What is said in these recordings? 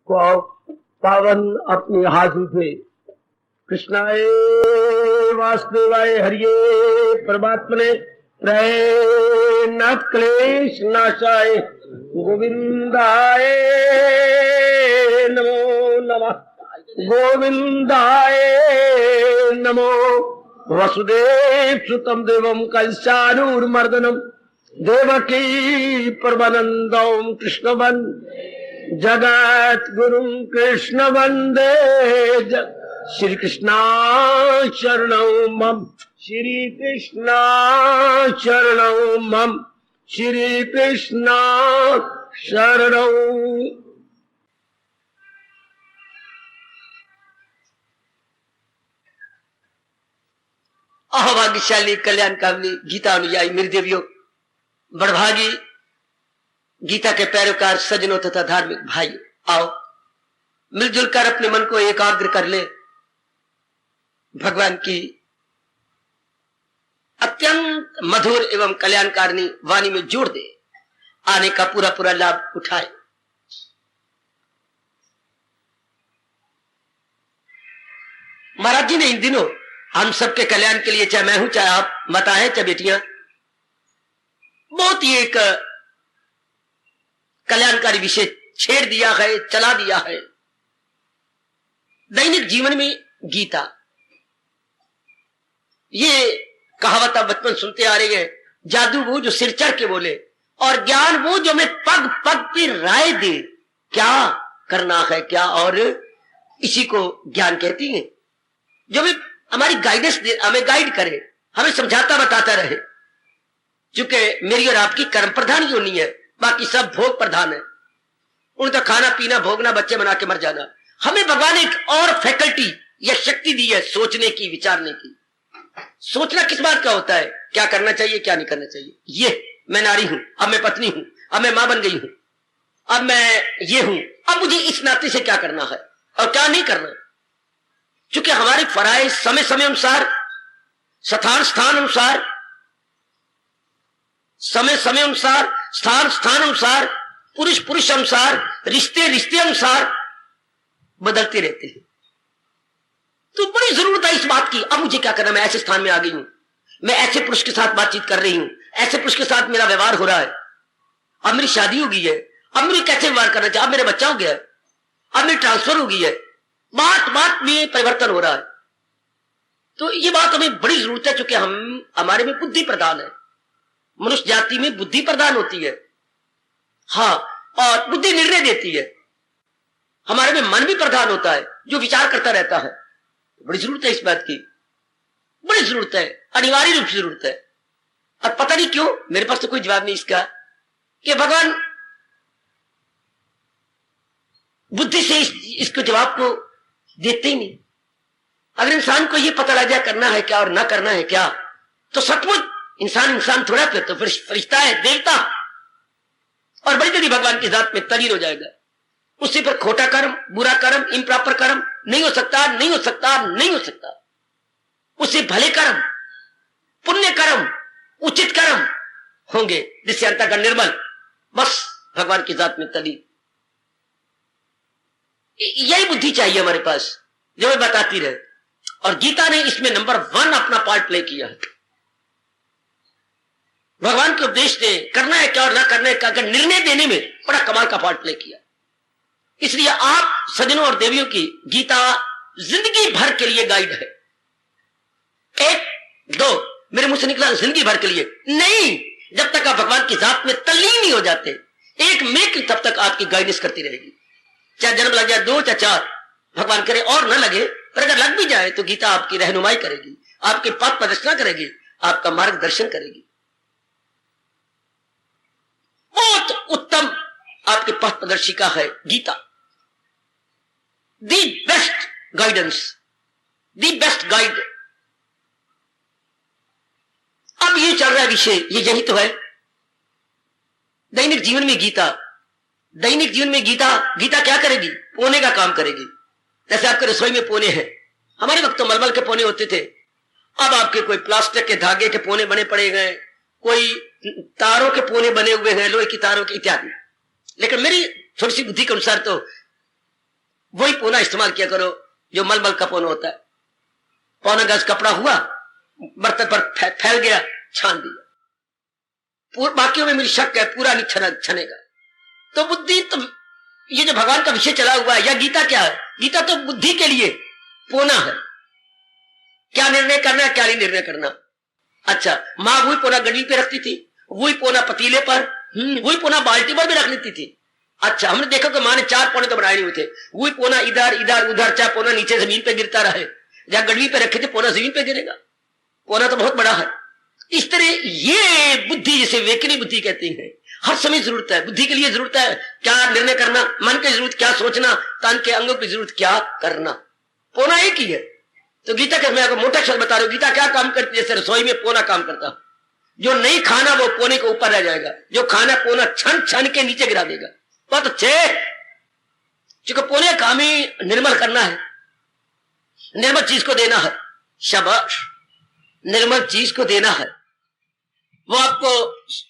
को पावन अपनी हाथ उठे। कृष्णाय वासुदेवाय हरिये परमात्मने प्रेम क्लेश नाशाय गोविंदाय नमो नमः। गोविंदाय नमो। वसुदेव सुतम देवम कंसानुर्मर्दनम देवकी परमानंदम कृष्ण जगत गुरु कृष्ण वंदे श्री कृष्णा शरणं मम। श्री कृष्णा शरणं मम। श्री कृष्णा शरणं। अहोभाग्यशाली कल्याणकामिनी गीता अनुयायी मेरी देवियों, बड़भागी गीता के पैरोकार सज्जनों तथा धार्मिक भाई, आओ मिलजुल कर अपने मन को एकाग्र कर ले। भगवान की अत्यंत मधुर एवं कल्याणकारिणी वाणी में जोड़ दे, आने का पूरा पूरा लाभ उठाए। महाराज जी ने इन दिनों हम सबके कल्याण के लिए, चाहे मैं हूं, चाहे आप माता है, चाहे बेटियां, बहुत ही एक कल्याणकारी विषय छेड़ दिया है, चला दिया है। दैनिक जीवन में गीता, ये कहावत आप बचपन सुनते आ रहे हैं, जादू वो जो सिर चढ़ के बोले, और ज्ञान वो जो हमें पग पग पे राय दे, क्या करना है क्या, और इसी को ज्ञान कहती है। जो भी हमारी गाइडेंस दे, हमें गाइड करे, हमें समझाता बताता रहे। क्योंकि मेरी और आपकी कर्म प्रधान योनि है, बाकी सब भोग प्रधान है। उन तो खाना पीना भोगना, बच्चे बना के मर जाना। हमें भगवान एक और फैकल्टी या शक्ति दी है, सोचने की, विचारने की। सोचना किस बात का होता है, क्या करना चाहिए क्या नहीं करना चाहिए। ये मैं नारी हूं, अब मैं पत्नी हूं, अब मैं मां बन गई हूं, अब मैं ये हूं, अब मुझे इस नाते से क्या करना है और क्या नहीं करना। क्योंकि हमारे फराइज समय समय अनुसार, स्थान स्थान अनुसार, समय समय अनुसार, स्थान स्थान अनुसार, पुरुष पुरुष अनुसार, रिश्ते रिश्ते अनुसार बदलते रहते हैं। तो बड़ी जरूरत है इस बात की, अब मुझे क्या करना, मैं ऐसे स्थान में आ गई हूं, मैं ऐसे पुरुष के साथ बातचीत कर रही हूं, ऐसे पुरुष के साथ मेरा व्यवहार हो रहा है, अब मेरी शादी हो गई है, अब मुझे कैसे व्यवहार करना चाहिए, अब मेरा बच्चा हो गया है, अब मेरी ट्रांसफर हो गई है, बात बात में परिवर्तन हो रहा है। तो ये बात हमें बड़ी जरूरत है, क्योंकि हम, हमारे में बुद्धि प्रधान है, मनुष्य जाति में बुद्धि प्रधान होती है। हाँ, और बुद्धि निर्णय देती है। हमारे में मन भी प्रधान होता है, जो विचार करता रहता है। बड़ी जरूरत है इस बात की, बड़ी जरूरत है, अनिवार्य रूप से जरूरत है। और पता नहीं क्यों मेरे पास तो कोई जवाब नहीं इसका, कि भगवान बुद्धि से इसको जवाब को देते ही नहीं। अगर इंसान को यह पता लग जाए करना है क्या और ना करना है क्या, तो सचमुच इंसान थोड़ा, फिर तो फरिश्ता है, देवता, और बड़ी जल्दी भगवान की जात में तलीन हो जाएगा। उससे फिर खोटा कर्म, बुरा कर्म, इम्प्रॉपर कर्म नहीं हो सकता, नहीं हो सकता, नहीं हो सकता। उससे भले कर्म, पुण्य कर्म, उचित कर्म होंगे, जिससे अंतःकरण निर्मल, बस भगवान की जात में तलीन। यही बुद्धि चाहिए हमारे पास, जो मैं बताती रहे। और गीता ने इसमें नंबर 1 अपना पार्ट प्ले किया है। भगवान के उपदेश ने करना है क्या और ना करना है क्या, निर्णय देने में बड़ा कमाल का पार्ट प्ले किया। इसलिए आप सज्जनों और देवियों की गीता जिंदगी भर के लिए गाइड है। 1 2 मेरे मुंह से निकला जिंदगी भर के लिए नहीं, जब तक आप भगवान की जात में तल्लीन नहीं हो जाते, एक मिनट तब तक आपकी गाइडेंस करती रहेगी। चाहे जन्म लग जाए 2 या 4, भगवान करे और न लगे, पर अगर लग भी जाए तो गीता आपकी रहनुमाई करेगी, आपके पथ प्रदर्शना करेगी, आपका मार्गदर्शन करेगी। बहुत उत्तम आपके पथ प्रदर्शिका है Gita, the best guidance, the best guide. अब ये चल रहा है विषय, ये यही तो है दैनिक जीवन में गीता। दैनिक जीवन में गीता, गीता क्या करेगी, पोने का काम करेगी। जैसे आपके रसोई में पोने हैं, हमारे वक्त तो मलमल के पोने होते थे, अब आपके कोई प्लास्टिक के धागे के पोने बने पड़े गए, कोई तारों के पोने बने हुए हैं, लोहे की तारों के इत्यादि। लेकिन मेरी छोटी सी बुद्धि के अनुसार तो वही पोना इस्तेमाल किया करो जो मलमल का पोना होता है। पौना गज कपड़ा हुआ, बर्तन पर फैल गया, छान दिया। बाकियों में मेरी शक है पूरा नहीं छनेगा। तो बुद्धि तो ये जो भगवान का विषय चला हुआ है, या गीता क्या है? गीता तो बुद्धि के लिए पोना है, क्या निर्णय करना है क्या नहीं निर्णय करना। अच्छा, माँ वही पोना गड्डी पे रखती थी, वही पोना पतीले पर, वही पोना बाल्टी पर भी रख लेती थी। अच्छा, हमने देखा कि माँ ने 4 पोने तो बनाए नहीं हुए थे, वही पोना इधर इधर उधर, चाहे पोना नीचे जमीन पे गिरता रहे, जहां गड्डी पे रखे थे पोना जमीन पे गिरेगा, पोना तो बहुत बड़ा है। इस तरह ये बुद्धि, जिसे विवेकनी बुद्धि कहते हैं, हर समय जरूरत है। बुद्धि के लिए जरूरत है क्या निर्णय करना, मन की जरूरत क्या सोचना, तन के अंगों की जरूरत क्या करना। पोना एक ही है। तो गीता के मैं आपको मोटा शब्द बता रहा हूं, गीता क्या काम करती है? जैसे रसोई में पोना काम करता, जो नहीं खाना वो पोने के ऊपर रह जाएगा, जो खाना पोना छन छन के नीचे गिरा देगा। बहुत अच्छे, क्योंकि पोने का काम ही निर्मल करना है, निर्मल चीज को देना है। शाबाश, निर्मल चीज को देना है, वो आपको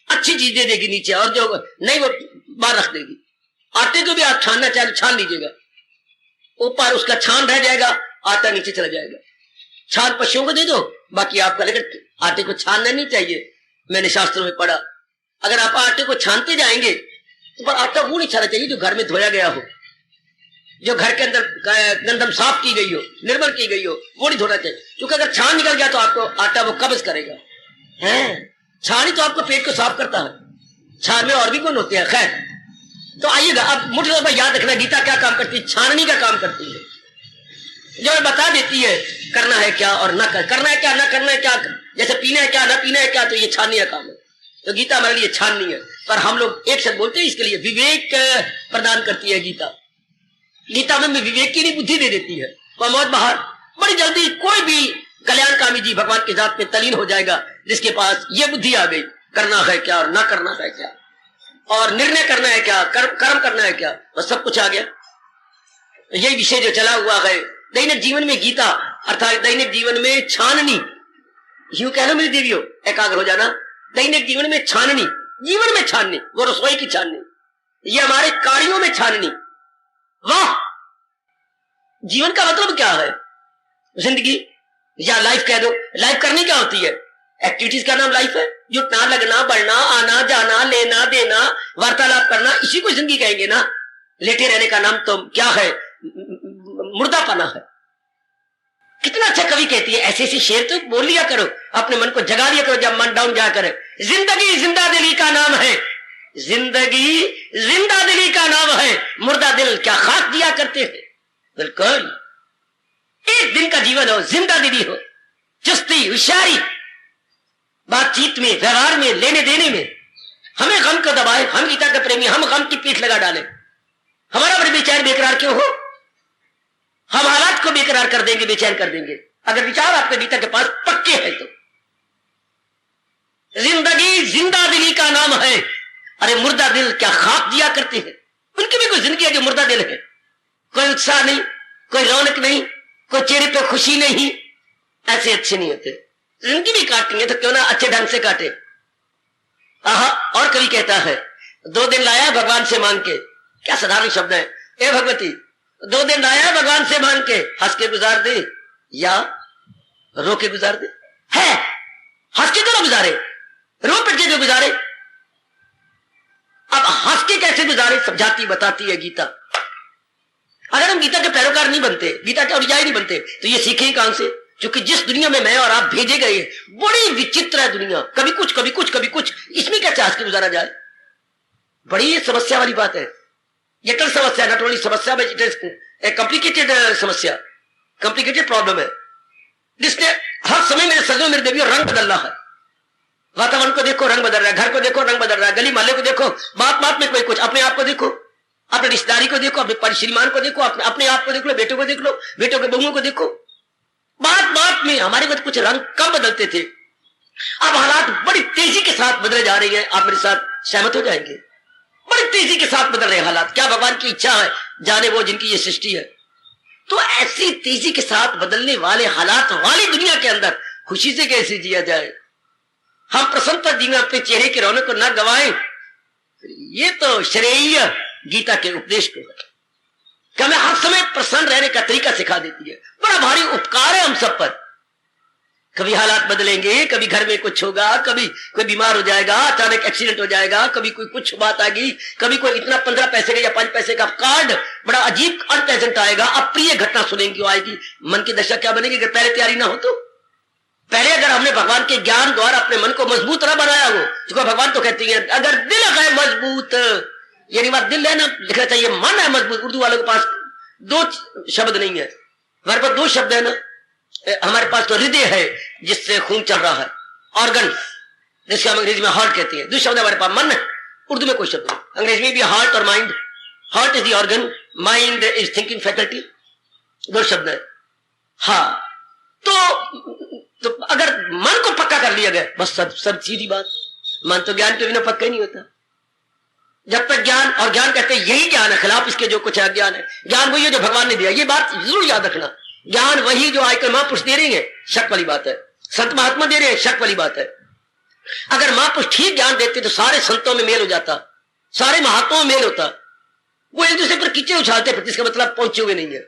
अच्छी चीज दे देगी नीचे, और जो नहीं वो बाहर रख देगी। आटे को भी आप छानना चाहे तो छान लीजिएगा, ऊपर उसका छान रह जाएगा, आटा नीचे चला जाएगा। छान पशुओं को दे दो, बाकी आपका, लेकिन आटे को छानना नहीं चाहिए। मैंने शास्त्रों में पढ़ा, अगर आप आटे को छानते जाएंगे तो पर आटा वो नहीं छाना चाहिए जो घर में धोया गया हो, जो घर के अंदर गंदम साफ की गई हो, निर्मल की गई हो, वो नहीं धोना चाहिए। क्योंकि अगर छान निकल गया तो आपको आटा वो कब्ज करेगा। है, छान ही तो आपको पेट को साफ करता है, छान में और भी गुण होते हैं। खैर, तो आइएगा, अब मुझे तो याद रखना गीता क्या काम करती है, छाननी का काम करती है, जो बता देती है करना है क्या और ना करना है क्या, ना करना है क्या, जैसे पीना है क्या ना पीना है क्या, तो ये छाननी का काम है। तो गीता हमारे लिए छाननी है, पर हम लोग एक शब्द बोलते हैं इसके लिए, विवेक प्रदान करती है गीता। गीता में विवेक की नहीं बुद्धि दे देती है, मौत बाहर बड़ी जल्दी कोई भी कल्याणकामी जी भगवान की जात में तलीन हो जाएगा जिसके पास ये बुद्धि आ गई, करना है क्या और ना करना है क्या, और निर्णय करना है क्या, कर्म करना है क्या, बस सब कुछ आ गया। यही विषय जो चला हुआ है दैनिक जीवन में, गीता अर्थात दैनिक जीवन में छाननी, यूं कह लो मेरी देवियों, एकाग्र हो जाना। दैनिक जीवन में छाननी, जीवन में छाननी, वो रसोई की छाननी, ये हमारे कार्यों में छाननी। वाह, जीवन का मतलब क्या है? जिंदगी या लाइफ कह दो। लाइफ करनी क्या होती है? एक्टिविटीज का नाम लाइफ है। जुटना, लगना, बढ़ना, आना जाना, लेना देना, वार्तालाप करना, इसी को जिंदगी कहेंगे ना। लेटे रहने का नाम तो क्या है? मुर्दापना है। कितना अच्छा कवि कहती है, ऐसे ऐसे शेर तो बोल लिया करो, अपने मन को जगा लिया करो जब मन डाउन जा करे। जिंदगी जिंदा दिली का नाम है, जिंदगी जिंदा दिली का नाम है, मुर्दा दिल क्या खाक दिया करते हैं। बिल्कुल, एक दिन का जीवन हो, जिंदा दिली हो, चुस्ती होशियारी, बातचीत में, व्यवहार में, लेने देने में। हमें गम को दबाए, हम गीता के प्रेमी, हम गम की पीठ लगा डाले। हमारा बड़े बेचैन बेकरार क्यों हो? हम हालात को बेकरार कर देंगे, बेचैन कर देंगे, अगर विचार आपके गीता के पास पक्के हैं तो। जिंदगी जिंदा दिली का नाम है, अरे मुर्दा दिल क्या खाक दिया करते हैं। उनकी भी कोई जिंदगी है जो मुर्दा दिल है, कोई उत्साह नहीं, कोई रौनक नहीं, कोई चेहरे पे खुशी नहीं, ऐसे अच्छे नहीं होते। जिंदगी भी काटनी है तो क्यों ना अच्छे ढंग से काटे। आहा, और कवि कहता है, 2 दिन लाया भगवान से मांग के, क्या साधारण शब्द है। ए भगवती, 2 दिन लाया भगवान से मांग के, हंस के गुजार दे या रो के गुजार दे। है, हंस के तो गुजारे, रो पिट के जो गुजारे। अब हंस के कैसे गुजारे समझाती बताती है गीता। अगर हम गीता के पैरोकार नहीं बनते, गीता के अनुयायी नहीं बनते, तो ये सीखे कहां से? क्योंकि जिस दुनिया में मैं और आप भेजे गए, बड़ी विचित्र है दुनिया, कभी कुछ कभी कुछ कभी कुछ, इसमें क्या हंस के गुजारा जाए? बड़ी समस्या वाली बात है, जटिल समस्या, नॉट ओनली समस्या, इट इज कॉम्प्लिकेटेड समस्या, कॉम्प्लिकेटेड प्रॉब्लम है, जिसने हर समय मेरे सजों मेरे देवियों रंग बदल रहा है। वातावरण को देखो रंग बदल रहा है, घर को देखो रंग बदल रहा है, गली मोहल्ले को देखो, बात बात में कोई कुछ, अपने आप को देखो, अपने रिश्तेदारी को देखो, अपने श्रीमान को देखो, अपने आप को देख लो, बेटों को देख लो, बेटों के बहुओं को देखो, बात बात में हमारे कुछ कुछ रंग कम बदलते थे, अब हालात बड़ी तेजी के साथ बदले जा रही है। आप मेरे साथ सहमत हो जाएंगे, बड़ी तेजी के साथ बदल रहे हैं हालात। क्या भगवान की इच्छा है, जाने वो जिनकी ये सृष्टि है। तो ऐसी तेजी के साथ बदलने वाले हालात वाली दुनिया के अंदर खुशी से कैसे जिया जाए? हम प्रसन्नता जीवन अपने चेहरे की रौनक को न गवाएं, ये तो श्रेय गीता के उपदेश को है कि हमें हर समय प्रसन्न रहने का तरीका सिखा देती है। बड़ा भारी उपकार है हम सब पर। कभी हालात बदलेंगे, कभी घर में कुछ होगा, कभी कोई बीमार हो जाएगा, अचानक एक्सीडेंट हो जाएगा, कभी कोई कुछ बात आएगी, कभी कोई इतना 15 पैसे का या 5 पैसे का कार्ड बड़ा अजीब अनप्लेजेंट आएगा, अप्रिय घटना सुनेंगी आएगी। मन की दशा क्या बनेगी अगर पहले तैयारी ना हो तो? पहले अगर हमने भगवान के ज्ञान द्वारा अपने मन को मजबूत ना बनाया हो, जो भगवान तो कहती है अगर दिल है मजबूत, यानी बात दिल है ना, लिखना चाहिए मन है मजबूत। उर्दू वालों के पास 2 शब्द नहीं है, हमारे पास 2 शब्द है ना। हमारे पास तो हृदय है जिससे खून चल रहा है, ऑर्गन जिससे हम अंग्रेजी में हार्ट कहते हैं। 2 शब्द हमारे पास मन है, उर्दू में कोई शब्द नहीं। अंग्रेजी में भी हार्ट और mind, heart is the organ, mind is thinking faculty, 2 शब्द है। हाँ, तो अगर मन को पक्का कर लिया गया बस सब सीधी बात। मन तो ज्ञान के बिना पक्का ही नहीं होता। जब तक ज्ञान, और ज्ञान कहते हैं यही ज्ञान है, खिलाफ इसके जो कुछ है अज्ञान है। ज्ञान वही है जो भगवान ने दिया, ये बात जरूर याद रखना। ज्ञान वही जो आजकल महापुरुष दे रहे हैं, शक वाली बात है। संत महात्मा दे रहे हैं, शक वाली बात है। अगर महापुरुष ठीक ज्ञान देते तो सारे संतों में मेल हो जाता, सारे महात्माओं में मेल होता। वो एक दूसरे पर कीचड़ उछालते फिर, इसका मतलब पहुंचे हुए नहीं है,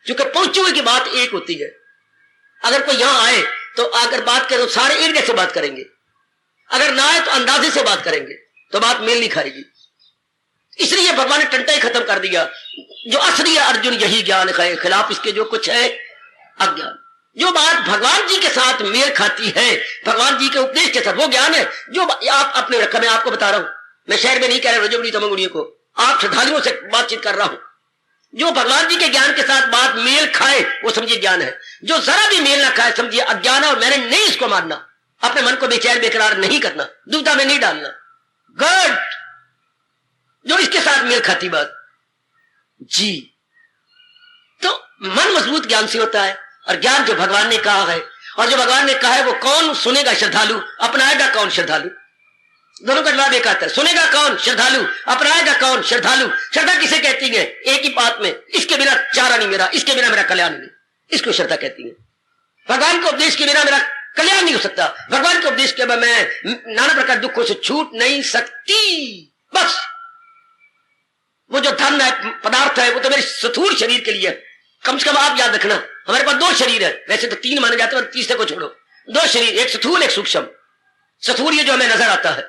क्योंकि पहुंचे हुए की बात एक होती है। अगर कोई यहां आए तो अगर बात करें तो सारे एक जैसे बात करेंगे, अगर ना आए तो अंदाजे से बात करेंगे, तो बात मेल नहीं खाएगी। इसलिए भगवान ने टंटा ही खत्म कर दिया। जो असली है अर्जुन यही ज्ञान है, खिलाफ इसके जो कुछ है अज्ञान। जो बात भगवान जी के साथ मेल खाती है, भगवान जी के उपदेश के साथ, वो ज्ञान है जो आप अपने रखा। मैं आपको बता रहा हूं, मैं शहर में नहीं कह रहा रजोगुणी तमोगुणियों को, आप श्रद्धालुओं से बातचीत कर रहा हूं। जो भगवान जी के ज्ञान के साथ बात मेल खाए वो समझिए ज्ञान है, जो जरा भी मेल ना खाए समझिए अज्ञान है। और मैंने नहीं इसको मानना, अपने मन को बेचैन बेकरार नहीं करना, दुविधा में नहीं डालना। गुड, जो इसके साथ मेल खाती बात जी, तो मन मजबूत ज्ञान से होता है। और ज्ञान जो भगवान ने कहा है, और जो भगवान ने कहा है वो कौन सुनेगा? श्रद्धालु। अपनाएगा कौन? श्रद्धालु। दोनों का जवाब एक आता है, सुनेगा कौन? श्रद्धालु। अपनाएगा कौन? श्रद्धालु। श्रद्धा किसे कहती है? एक ही बात में, इसके बिना चारा नहीं मेरा, इसके बिना मेरा कल्याण नहीं, इसको श्रद्धा कहती है। भगवान के उपदेश के बिना मेरा कल्याण नहीं हो सकता, भगवान के उपदेश के बिना मैं नाना प्रकार दुखों से छूट नहीं सकती। बस वो जो धन है, पदार्थ है, वो तो मेरे स्थूल शरीर के लिए। कम से कम आप याद रखना, हमारे पास 2 शरीर है, वैसे तो 3 माने जाते हैं, और तीसरे को छोड़ो। 2 शरीर, एक स्थूल एक सूक्ष्म। स्थूल ये जो हमें नजर आता है,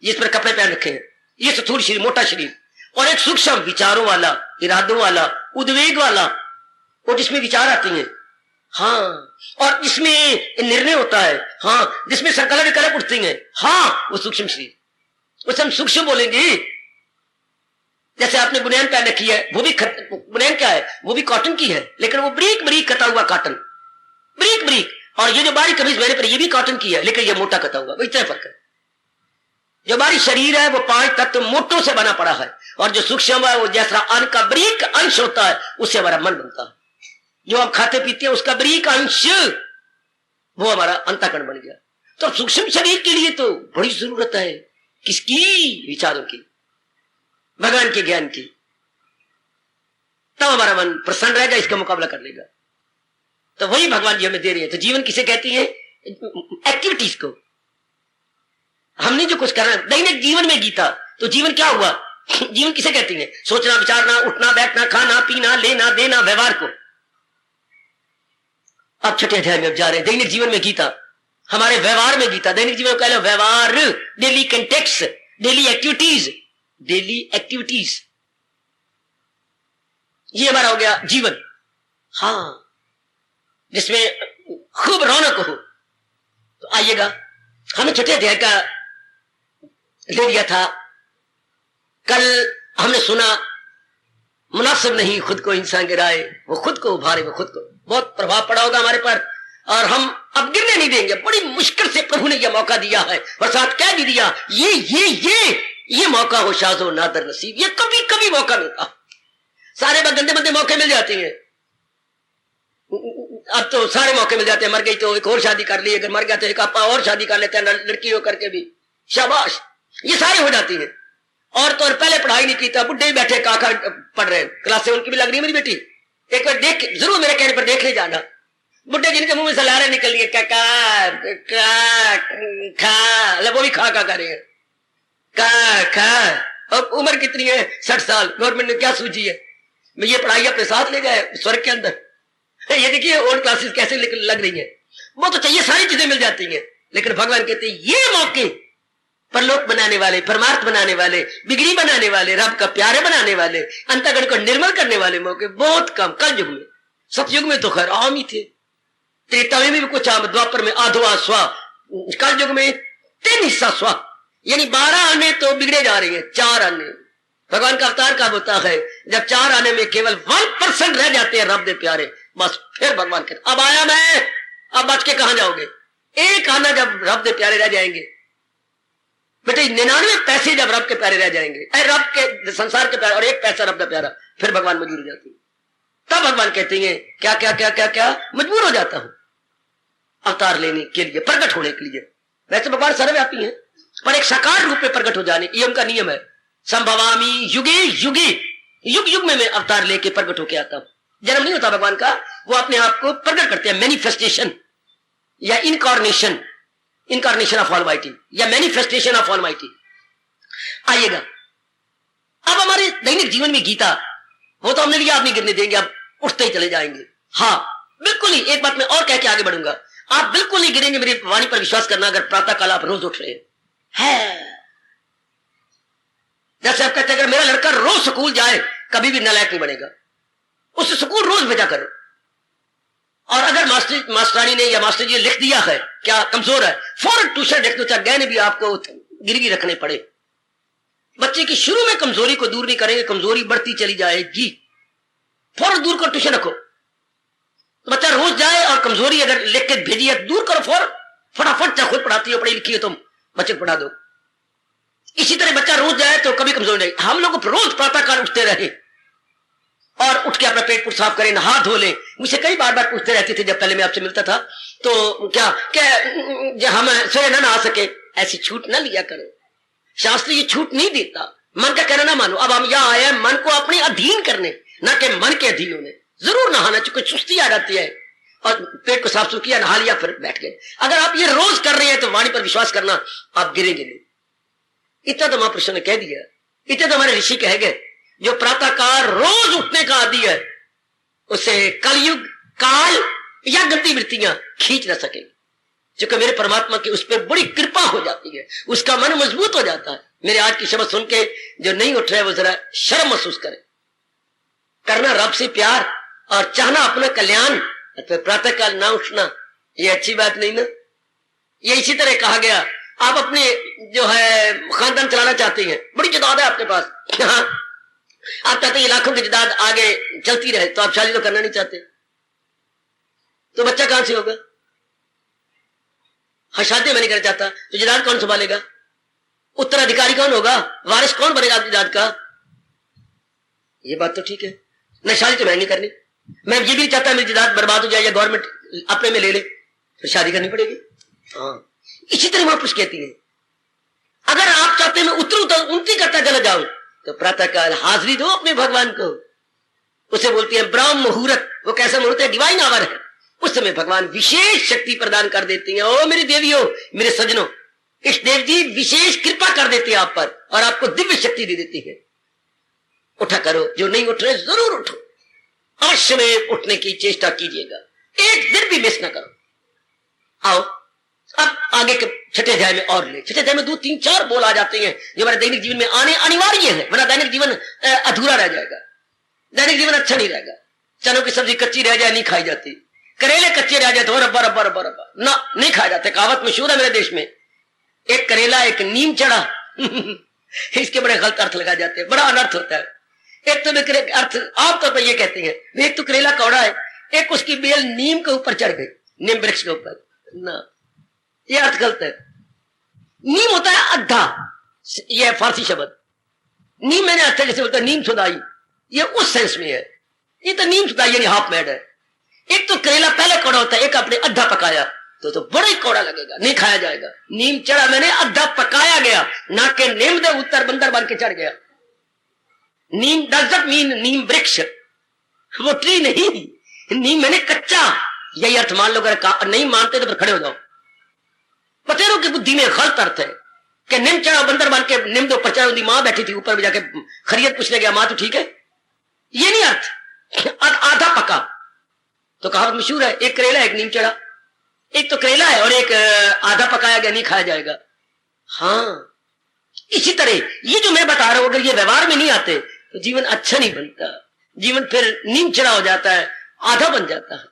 जिस पर कपड़े पहन रखे हैं, ये स्थूल शरीर, मोटा शरीर। और एक सूक्ष्म, विचारों वाला, इरादों वाला, उद्वेग वाला, और जिसमें विचार आते हैं, हाँ, और इसमें निर्णय होता है, हाँ, जिसमें संकल्प विकल्प उठते हैं, हाँ, वो सूक्ष्म शरीर। उसे हम सूक्ष्म बोलेंगे। जैसे आपने बुनियान पहन रखी है, वो भी बुनियान क्या है? वो भी कॉटन की है, लेकिन वो बरीक बरीक कटा हुआ कॉटन, बरीक बरीक। और ये जो बारीक कमीज मेरे पर, ये भी कॉटन की है, लेकिन ये मोटा कटा हुआ। इतना फर्क है। जो हमारी शरीर है वो 5 तत्व मोटों से बना पड़ा है, और जो सूक्ष्म है वो जैसा अन्न का बरीक अंश होता है, उससे हमारा मन बनता है। जो हम खाते पीते हैं उसका बरीक अंश, वो हमारा अंतःकरण बन गया। तो सूक्ष्म शरीर के लिए तो बड़ी जरूरत है किसकी? विचारों की, भगवान के ज्ञान की। तब हमारा मन प्रसन्न रहेगा, इसका मुकाबला कर लेगा। तो वही भगवान जी हमें दे रहे हैं। तो जीवन किसे कहती है? एक्टिविटीज को। हमने जो कुछ करना दैनिक जीवन में गीता, तो जीवन क्या हुआ? जीवन किसे कहती है? सोचना, विचारना, उठना, बैठना, खाना, पीना, लेना, देना, व्यवहार को। अब 6ठे अध्याय में अब जा रहे हैं, दैनिक जीवन में गीता, हमारे व्यवहार में गीता। दैनिक जीवन कह लो व्यवहार, daily context, daily activities, daily activities, ये हमारा हो गया जीवन। हाँ, जिसमें खूब रौनक हो। तो आइएगा, हमने 6ठे अध्याय का ले लिया था। कल हमने सुना, मुनासिब नहीं खुद को इंसान गिराए, वो खुद को उभारे, वो खुद को। बहुत प्रभाव पड़ा होगा हमारे पर, और हम अब गिरने नहीं देंगे। बड़ी मुश्किल से प्रभु ने यह मौका दिया है, और साथ कह भी दिया, ये मौका हो शाजो नादर नसीब। ये कभी कभी मौका मिलता, सारे गंदे मंदे मौके मिल जाते हैं। अब तो सारे मौके मिल जाते हैं। मर गई तो एक और शादी कर ली, अगर मर गया तो एक आपा और शादी कर लेते हैं, लड़की हो करके भी, शाबाश, ये सारे हो जाती है। और तो और पहले पढ़ाई नहीं की था, बुढ़े ही बैठे काका पढ़ रहे हैं, क्लासें उनकी भी लग रही है। मेरी बेटी एक बार देख, जरूर मेरे कहने पर देखने जाना। बुढ़े जिनके मुंह में से लारे निकल लिए, खा, वो भी खा कर रहे हैं, खा। अब उम्र कितनी है? 60 साल। गवर्नमेंट ने क्या सूझी है? मैं ये पढ़ाई अपने साथ ले जाए स्वर्ग के अंदर। ये देखिए ओल्ड क्लासेस कैसे लग रही है, वो तो चाहिए, सारी चीजें मिल जाती हैं, लेकिन भगवान कहते हैं ये मौके परलोक बनाने वाले, परमार्थ बनाने वाले, बिगड़ी बनाने वाले, रब का प्यारे बनाने वाले, अंतःकरण को निर्मल करने वाले मौके बहुत कम। कल युग में, सतयुग में तो खैर आम ही थे, त्रेता में भी कुछ आम, द्वापर में आधवा स्वा, कल युग में 3 हिस्सा स्वा, यानी 12 आने तो बिगड़े जा रही है, 4 आने। भगवान का अवतार कब होता है? जब 4 आने में केवल 1% रह जाते हैं रब दे प्यारे, बस फिर भगवान कहते अब आया मैं, अब बच के कहां जाओगे? एक आना जब रब दे प्यारे रह जाएंगे बेटे, 99 पैसे जब रब के प्यारे रह जाएंगे, रब के संसार के प्यारे और 1 पैसा रब का प्यारा, फिर भगवान मजबूर हो जाती है। तब भगवान कहते हैं क्या क्या क्या क्या क्या मजबूर हो जाता हूं अवतार लेने के लिए, प्रकट होने के लिए। वैसे भगवान सर्वव्यापी है, पर एक साकार रूप में प्रकट हो जाने, ये उनका नियम है। संभवामी युगे युगे, युग युग में मैं अवतार लेके प्रकट होके आता हूं। जन्म नहीं होता भगवान का, वो अपने आप को प्रकट करते हैं, मैनिफेस्टेशन या इनकॉर्नेशन, इनकॉर्नेशन ऑफ ऑलमाइटी या मैनिफेस्टेशन ऑफ ऑलमाइटी। आइएगा अब हमारे दैनिक जीवन में गीता, वो तो हमने लिया, आप नहीं गिरने देंगे, आप उठते ही चले जाएंगे। हाँ बिल्कुल ही, एक बात मैं और कह के आगे बढ़ूंगा, आप बिल्कुल नहीं गिरेंगे, मेरी वाणी पर विश्वास करना। अगर प्रातः काल आप रोज उठ रहे हैं, जैसे आप कहते हैं अगर मेरा लड़का रोज स्कूल जाए कभी भी नालायक नहीं बनेगा, उसे स्कूल रोज भेजा करो। और अगर मास्टरानी ने या मास्टर जी ने लिख दिया है क्या कमजोर है, फौरन ट्यूशन रख दो, चाहे गहने भी आपको गिरवी रखने पड़े। बच्चे की शुरू में कमजोरी को दूर नहीं करेंगे, कमजोरी बढ़ती चली जाएगी, फौरन दूर करो, ट्यूशन रखो। तो बच्चा रोज जाए और कमजोरी अगर लिख के भेजी है दूर करो फौरन, फटाफट, चाहे खुद पढ़ाती हो, पढ़ी लिखी हो तुम, बच्चे को पढ़ा दो। इसी तरह बच्चा रोज जाए तो कभी कमजोरी नहीं। हम लोग रोज प्रातःकाल उठते रहे और उठ के अपना पेट पूट साफ करें, नहा धो ले। मुझे कई बार पूछते रहते थे जब पहले मैं आपसे मिलता था, तो क्या हम सोए ना नहा सके, ऐसी छूट ना लिया करो, शास्त्र ये छूट नहीं देता। मन का कहना ना मानो। अब हम यहाँ आए हैं मन को अपने अधीन करने, ना कि मन के अधीन होने। जरूर नहाना, चूंकि सुस्ती आ जाती है, और पेट को साफ सुथरा किया, नहा लिया, फिर बैठ गए। अगर आप ये रोज कर रहे हैं तो वाणी पर विश्वास करना, आप गिरेंगे नहीं। इतना तो महापुरुषों ने कह दिया, इतने तो हमारे ऋषि कह गए। जो प्रातःकाल रोज उठने का आदि है उसे कलयुग काल या गंदी वृत्तियां खींच न सकेंगी, क्योंकि मेरे परमात्मा की उस पर बड़ी कृपा हो जाती है, उसका मन मजबूत हो जाता है। मेरे आज की शब्द सुन के जो नहीं उठ रहे वो जरा शर्म महसूस करे। करना रब से प्यार और चाहना अपना कल्याण, तो प्रातःकाल ना उठना ये अच्छी बात नहीं ना। ये इसी तरह कहा गया, आप अपने जो है खानदान चलाना चाहते हैं, बड़ी जायदाद है आपके पास, हाँ आप चाहते हैं लाखों की जायदाद आगे चलती रहे, तो आप शादी तो करना नहीं चाहते, तो बच्चा कहां से होगा? हाँ शादी में नहीं करना चाहता तो जायदाद कौन संभालेगा? उत्तराधिकारी कौन होगा? वारिस कौन बनेगा आपकी जायदाद का? ये बात तो ठीक है ना, शादी तो मैं नहीं करनी, मैं ये भी नहीं चाहता मेरी जायदाद बर्बाद हो जाए या गवर्नमेंट अपने में ले ले, तो शादी करनी पड़ेगी। हाँ इसी तरह महापुरुष कहती है, अगर आप चाहते हैं मैं उतरू तो उन्नति करता चला जाऊं, तो प्रातःकाल हाजिरी दो अपने भगवान को। उसे बोलती है ब्रह्म मुहूर्त। वो कैसा मुहूर्त है? डिवाइन आवर है। उस समय भगवान विशेष शक्ति प्रदान कर देती है। ओ मेरी देवियों, मेरे सजनों, इस देव जी विशेष कृपा कर देते हैं आप पर और आपको दिव्य शक्ति दे देती है। उठा करो, जो नहीं उठ रहे जरूर उठो, अवश्य में उठने की चेष्टा कीजिएगा, एक दिन भी मिस ना करो। आओ अब आगे के छठे अध्याय में और ले। छठे अध्याय में 2, 3, 4 बोल आ जाते हैं जो हमारे दैनिक जीवन में आने अनिवार्य है, वरना दैनिक जीवन अधूरा रह जाएगा, दैनिक जीवन अच्छा नहीं रहेगा। चनों की सब्जी कच्ची रह जाए नहीं खाई जाती, करेले कच्चे रह जाए तो रब्बा रब्बा रब्बा रब्बा ना नहीं खाया जाते। कहावत मशहूर है मेरे देश में, एक करेला एक नीम चढ़ा इसके बड़े गलत अर्थ लगा जाते हैं, बड़ा अनर्थ होता है। एक तो अर्थ आमतौर पर ये कहते हैं, एक तो करेला कौड़ा है, एक उसकी बेल नीम के ऊपर चढ़ गई, नीम वृक्ष के ऊपर ना, ये अर्थ गलत है। नीम होता है अद्धा, ये फारसी शब्द नीम, मैंने अर्थ जैसे बोलता है नीम सुदाई, ये उस सेंस में है। ये तो नीम सुदाई यानी हाफ मैड है। एक तो करेला पहले कौड़ा होता है, एक आपने अद्धा पकाया तो बड़ा ही कौड़ा लगेगा, नहीं खाया जाएगा। नीम चढ़ा मैंने अद्धा पकाया गया, ना के नीम दे उत्तर बंदर बन के चढ़ गया। नीम डजंट मीन नीम वृक्ष, वो ट्री नहीं, नीम मैंने कच्चा, यही अर्थ मान लो। अगर नहीं मानते तो फिर खड़े हो जाओ। पतेरों की बुद्धि में गलत अर्थ है कि निम चढ़ा बंदर बन के निम दो पचा, मां बैठी थी ऊपर में जाके खरीद पूछने गया, मां तो ठीक है? ये नहीं अर्थ। आधा पका तो कहावत मशहूर है, एक करेला एक नीम चढ़ा। एक तो करेला है और एक आधा पकाया गया नहीं खाया जाएगा। हाँ, इसी तरह ये जो मैं बता रहा हूं, अगर ये व्यवहार में नहीं आते तो जीवन अच्छा नहीं बनता, जीवन फिर नीम चढ़ा हो जाता है, आधा बन जाता है।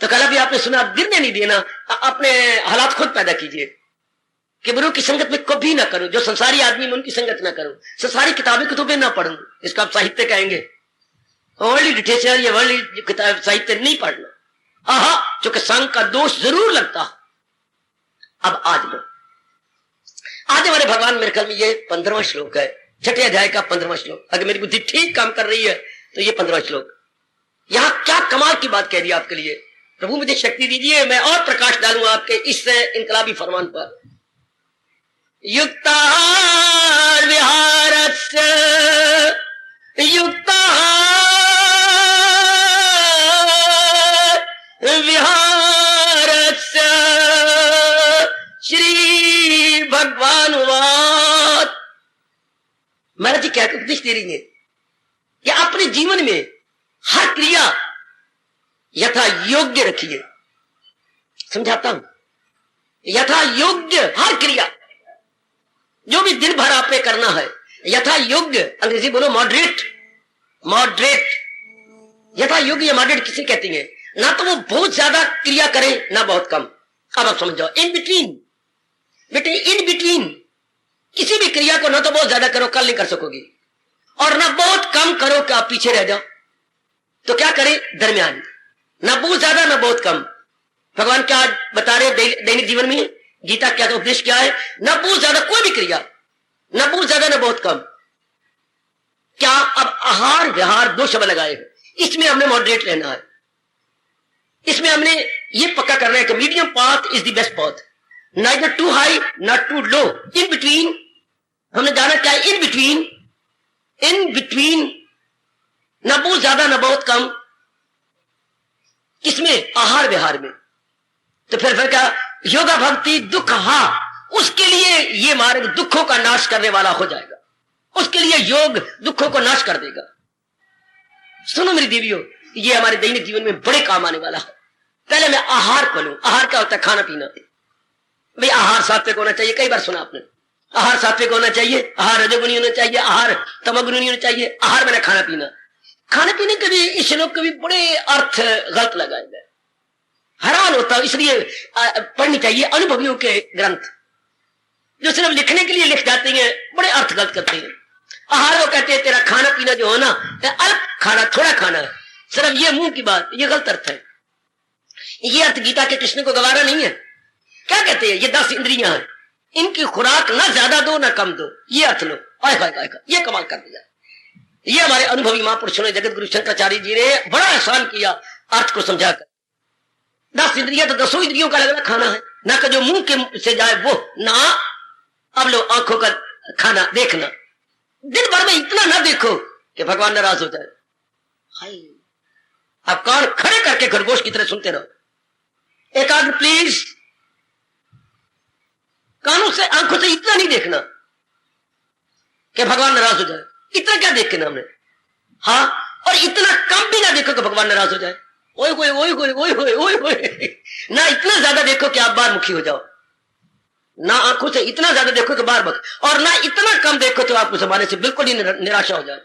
तो कल भी आपने सुना, आप गिरने नहीं देना, अपने हालात खुद पैदा कीजिए कि बुरों की संगत में कभी ना करो, जो संसारी आदमी में उनकी संगत ना करो, संसारी किताबें कुतुबें ना पढ़ो, इसको आप साहित्य कहेंगे। वर्ल्ड लिटरेचर या वर्ल्ड किताब साहित्य नहीं पढ़ना, आहा, जो कि संग का दोष जरूर लगता। अब आज हमारे भगवान, मेरे ख्याल में ये 15वां श्लोक है, 6ठे अध्याय का 15वां श्लोक। अगर मेरी बुद्धि ठीक काम कर रही है तो ये 15वां श्लोक। यहां क्या कमाल की बात कह दी आपके लिए। प्रभु मुझे शक्ति दीजिए, मैं और प्रकाश डालूंगा आपके इस इनकलाबी फरमान पर। युक्ताहार विहारस्य विहारस्य श्री भगवान वात। महाराज जी क्या उपदेश दे रही है कि अपने जीवन में हर क्रिया यथा योग्य रखिए। समझाता हूं, यथा योग्य हर क्रिया, जो भी दिन भर आपने करना है, यथा योग्य, अंग्रेजी बोलो मॉडरेट, मॉडरेट, यथा योग्य या मॉडरेट किसे कहते हैं? ना तो वो बहुत ज्यादा क्रिया करे ना बहुत कम। अब आप समझ जाओ, इन बिटवीन, बेटे इन बिटवीन किसी भी क्रिया को ना तो बहुत ज्यादा करो, कल नहीं कर सकोगी, और ना बहुत कम करो कि आप पीछे रह जाओ। तो क्या करें? दरमियान, ना बहुत ज्यादा ना बहुत कम। भगवान क्या बता रहे दैनिक जीवन में, गीता क्या का उपदेश क्या है? ना बहुत ज्यादा कोई भी क्रिया, ना बहुत ज्यादा ना बहुत कम। क्या अब आहार विहार दो शब्द लगाए हैं, इसमें हमने मॉडरेट रहना है। इसमें हमने ये पक्का करना है कि medium path is the best path, neither too high not too low, in between. हमने जाना क्या है? इन बिटवीन, इन बिटवीन, ना बहुत ज्यादा ना बहुत कम। किसमें? आहार विहार में। तो फिर क्या? योगा भक्ति दुख हा, उसके लिए ये मार्ग दुखों का नाश करने वाला हो जाएगा, उसके लिए योग दुखों को नाश कर देगा। सुनो मेरी देवियों, ये हमारे दैनिक जीवन में बड़े काम आने वाला है। पहले मैं आहार को लूं। आहार क्या होता है? खाना पीना। भाई आहार सात्विक होना चाहिए, कई बार सुना आपने, आहार सात्विक होना चाहिए, आहार रजोगुणी होना चाहिए, आहार तमोगुणी होना चाहिए। आहार मैंने खाना पीना। खाने पीने के भी इस श्लोक के भी बड़े अर्थ गलत लगाए गए, हैरान होता हूं। इसलिए पढ़नी चाहिए अनुभवियों के ग्रंथ, जो सिर्फ लिखने के लिए लिख जाते हैं, बड़े अर्थ गलत करते हैं। आहार वो कहते हैं तेरा खाना पीना जो हो ना, अल्प खाना, थोड़ा खाना है, सिर्फ ये मुंह की बात, ये गलत अर्थ है। ये अर्थ गीता के कृष्ण को गवारा नहीं है। क्या कहते हैं? ये 10 इंद्रियां हैं, इनकी खुराक ना ज्यादा दो ना कम दो, ये अर्थ लो। ये कमाल कर दिया। ये हमारे अनुभवी महापुरुषों ने, जगत गुरु शंकराचार्य जी ने बड़ा एहसान किया अर्थ को समझाकर। 10 इंद्रियां तो 10 इंद्रियों का अलग अलग खाना है, ना कि जो मुंह के से जाए वो ना। अब लो आंखों का खाना देखना, दिन भर में इतना ना देखो कि भगवान नाराज हो जाए। हाय, आप कान खड़े करके खरगोश की तरह सुनते रहो। एकाग्र प्लीज, कानों से आंखों से इतना नहीं देखना कि भगवान नाराज हो जाए। इतना क्या देख के ना हमने, हाँ, और इतना कम भी ना देखो कि भगवान नाराज हो जाए। ओए होए ओए होए ओए होए ओए होए, ना इतना ज्यादा देखो कि आप बाहर मुखी हो जाओ, ना आंखों से इतना ज्यादा देखो कि बाहर बक, और ना इतना कम देखो तो आपको जमाने से बिल्कुल ही निराशा हो जाए।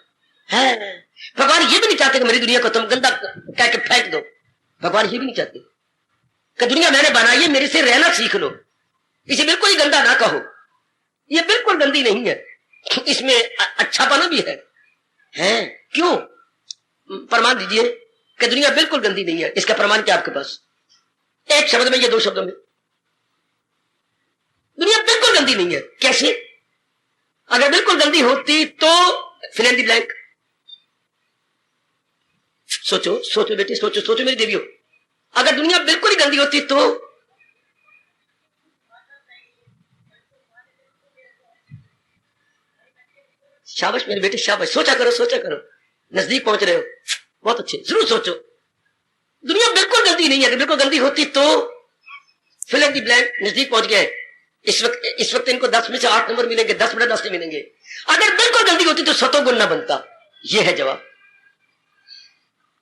है भगवान ये भी नहीं चाहते कि मेरी दुनिया को तुम गंदा कह के फेंक दो। भगवान ये भी नहीं चाहते कि दुनिया मैंने बनाई है, मेरे से रहना सीख लो, इसे बिल्कुल ही गंदा ना कहो। ये बिल्कुल गंदी नहीं है, इसमें अच्छापना भी है। क्यों? प्रमाण दीजिए कि दुनिया बिल्कुल गंदी नहीं है। इसका प्रमाण क्या आपके पास? एक शब्द में, ये 2 शब्दों में, दुनिया बिल्कुल गंदी नहीं है। कैसे? अगर बिल्कुल गंदी होती तो फिल इन द ब्लैंक। सोचो सोचो बेटे, सोचो सोचो मेरी देवियों, अगर दुनिया बिल्कुल ही गंदी होती तो शाबाश मेरे बेटे, शाबाश। सोचा करो, सोचा करो, नजदीक पहुंच रहे हो, बहुत अच्छे, जरूर सोचो। दुनिया बिल्कुल गंदी नहीं है, अगर बिल्कुल गंदी होती तो फिल इन द ब्लैंक, नजदीक पहुंच गए। इस वक्त इनको 10 में से 8 नंबर मिलेंगे, 10 में 10 मिलेंगे। अगर बिल्कुल गंदी होती तो 100 गुना बनता। यह है जवाब।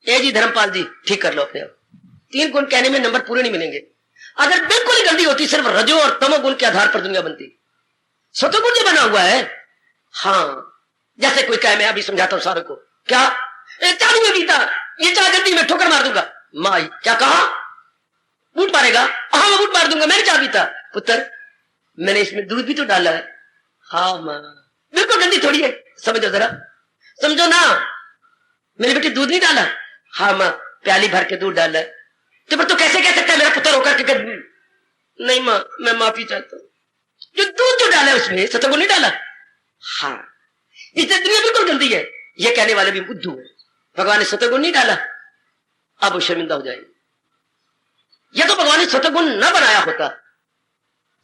ए जी धर्मपाल जी ठीक कर लो अपने आप। 3 गुण कहने में नंबर पूरे नहीं मिलेंगे। अगर बिल्कुल ही गंदी होती, सिर्फ रजो और तमोगुण के आधार पर दुनिया बनती। सतोगुण जो बना हुआ है, हाँ, जैसे कोई कहे, मैं अभी समझाता हूं सारों को, क्या चाय में पीता, ये चाय गंदी, मैं ठोकर मार दूंगा। माई क्या कहा? बूट मारेगा? हाँ मैं बूट मार दूंगा, मैंने चाय पीता। पुत्र मैंने इसमें दूध भी तो डाला है। हाँ मां, बिल्कुल गंदी थोड़ी है, समझो जरा, समझो ना। मेरे बेटे दूध नहीं डाला? हाँ मां, प्याली भर के दूध डाला है। तो फिर तो कैसे कह सकता है मेरा पुत्र होकर के? नहीं मां, मैं माफी चाहता हूं, जो दूध जो डाला है उसमें सतोगुण नहीं डाला। हाँ, इससे दुनिया बिल्कुल गंदी है, ये कहने वाले भी बुद्धू है। भगवान ने सतोगुण नहीं डाला, अब वो शर्मिंदा हो जाएंगे। यह तो भगवान ने सतोगुण न बनाया होता।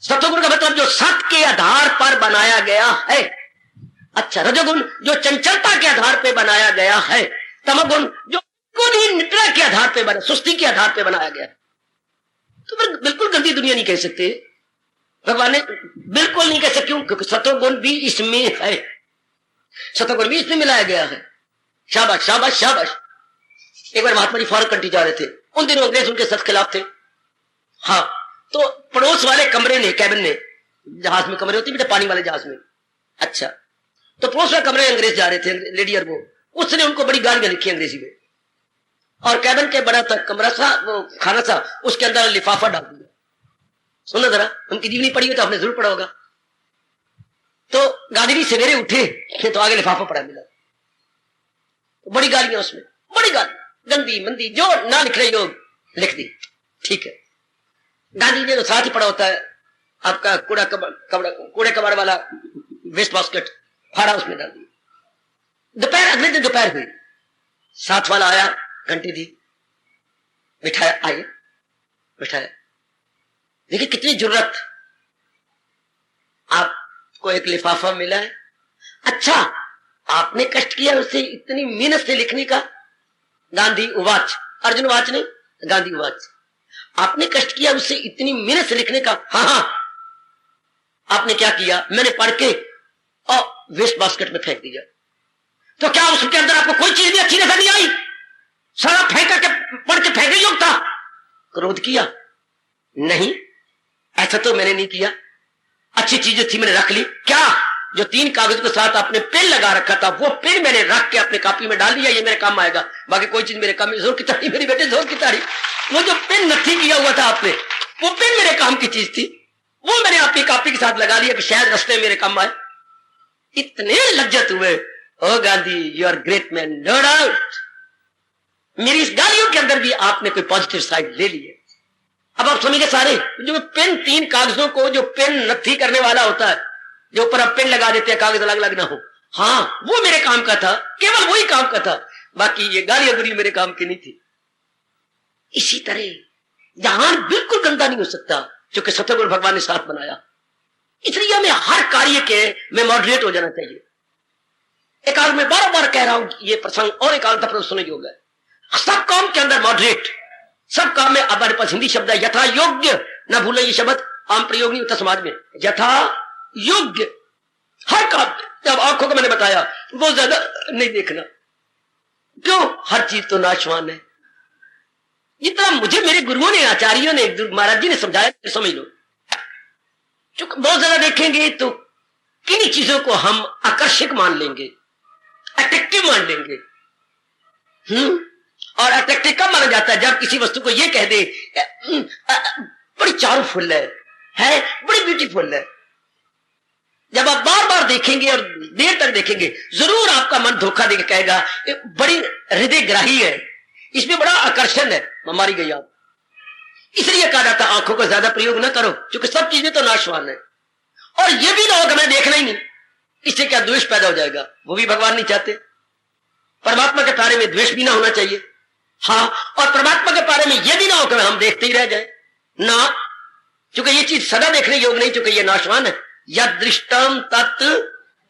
सतोगुण का मतलब जो सत के आधार पर बनाया गया है। अच्छा, रजोगुण जो चंचलता के आधार पर बनाया गया है। तमोगुण जो निद्रा के आधार पर बना, सुस्ती के आधार पर बनाया गया। तो फिर बिल्कुल गंदी दुनिया नहीं कह सकते भगवान ने, बिल्कुल नहीं कह सकते। क्यों? क्योंकि सतोगुण भी इसमें है, सतोगुण भी इसमें मिलाया गया है। शाबाश शाबाश शाबाश। एक बार महात्मा जी फॉरेन कंट्री जा रहे थे, उन दिनों अंग्रेज उनके सख्त खिलाफ थे। हाँ, तो पड़ोस वाले कमरे ने, कैबिन ने, जहाज में कमरे होते बेटा, पानी वाले जहाज में। अच्छा, तो पड़ोस वाले कमरे अंग्रेज जा रहे थे, लेडी और वो, उसने उनको बड़ी गालियां लिखी अंग्रेजी में। और कैबिन के बड़ा तक कमरा था, वो खाना था, उसके अंदर लिफाफा डाल दिया। सुनो जरा, उनकी जीवनी पढ़ी हो तो आपने जरूर पढ़ा होगा। तो गांधी जी सवेरे उठे तो आगे लिफाफा पड़ा मिला, तो बड़ी गालियां उसमें, बड़ी गाली, गंदी मंदी, जो ना लिख रही हो लिख दी। ठीक है, गांधी जी ने तो साथ ही पड़ा होता है आपका कूड़े कबाड़ वाला वेस्ट बास्केट, फाड़ा उसमें डाल दिया। दोपहर, अगले दिन दोपहर हुई, साथ वाला आया, घंटी दी, बिठाया, आइए बिठाया। देखिए कितनी जरूरत, आपको एक लिफाफा मिला है। अच्छा, आपने कष्ट किया उसे इतनी मेहनत से लिखने का। गांधी उवाच, अर्जुन उवाच नहीं, गांधी उवाच, आपने कष्ट किया उससे इतनी मेहनत से लिखने का। हाँ हाँ, आपने क्या किया? मैंने पढ़ के और वेस्ट बास्केट में फेंक दिया। तो क्या उसके अंदर आपको कोई चीज भी अच्छी नजर नहीं आई? सारा फेंक करके पढ़ के फेंकने योग्य था? क्रोध किया? नहीं, ऐसा तो मैंने नहीं किया। अच्छी चीजें थी मैंने रख ली। क्या? जो 3 कागज के साथ आपने पेन लगा रखा था, वो पेन मैंने रख के अपने कॉपी में डाल दिया, ये मेरे काम आएगा। बाकी कोई चीज मेरे काम में, जोर की ताड़ी मेरी बेटे, जोर की ताड़ी। वो जो पेन नथी किया हुआ था आपने, वो पेन मेरे काम की चीज थी, वो मैंने आपकी कॉपी के साथ लगा लिया कि शायद रास्ते में मेरे काम आए। इतने लज्जत हुए। Oh Gandhi, you are great man, no doubt. मेरी इस गालियों के अंदर भी आपने कोई पॉजिटिव साइड ले ली है। अब आप समझिए सारे, जो पेन 3 कागजों को, जो पेन नथी करने वाला होता है, जो ऊपर आप पेन लगा देते हैं, कागज अलग अलग ना हो, हाँ, वो मेरे काम का था, केवल वही काम का था। बाकी ये गालियां गुरी मेरे काम की नहीं थी। इसी तरह जहां बिल्कुल गंदा नहीं हो सकता, क्योंकि सतगुरु भगवान ने साथ बनाया। इसलिए हमें हर कार्य के में मॉडरेट हो जाना चाहिए। एक आग में बार बार कह रहा हूं ये प्रसंग, और एक आग तक सुनने योग्य है। सब काम के अंदर मॉडरेट, सब काम में। अब हमारे पास हिंदी शब्द है यथा योग्य, ना भूलो ये शब्द, आम प्रयोग नहीं होता समाज में। यथा योग्य हर काम। जब आंखों को मैंने बताया वो ज्यादा नहीं देखना, क्यों? हर चीज तो नाशवान है। जितना मुझे मेरे गुरुओं ने, आचार्यों ने, महाराज जी ने समझाया, समझ लो। क्योंकि बहुत ज्यादा देखेंगे तो किन्हीं चीजों को हम आकर्षक मान लेंगे, अट्रैक्टिव मान लेंगे। और अट्रैक्टिव कब माना जाता है? जब किसी वस्तु को ये कह दे बड़ी चारूफुल है, बड़ी ब्यूटीफुल है। जब आप बार बार देखेंगे और देर तक देखेंगे, जरूर आपका मन धोखा देकर कहेगा बड़ी हृदयग्राही है, इसमें बड़ा आकर्षण है, मारी गई आप। इसलिए कहा जाता आंखों का ज्यादा प्रयोग न करो, क्योंकि सब चीजें तो नाशवान है। और ये भी ना होगा मैं देखना ही नहीं, इससे क्या द्वेष पैदा हो जाएगा? वो भी भगवान नहीं चाहते। परमात्मा के बारे में द्वेष भी ना होना चाहिए। हाँ, और परमात्मा के बारे में यह भी ना हो कि हम देखते ही रह जाए ना, क्योंकि ये चीज सदा देखने योग्य नहीं, क्योंकि ये नाशवान है। यदृष्टम तत्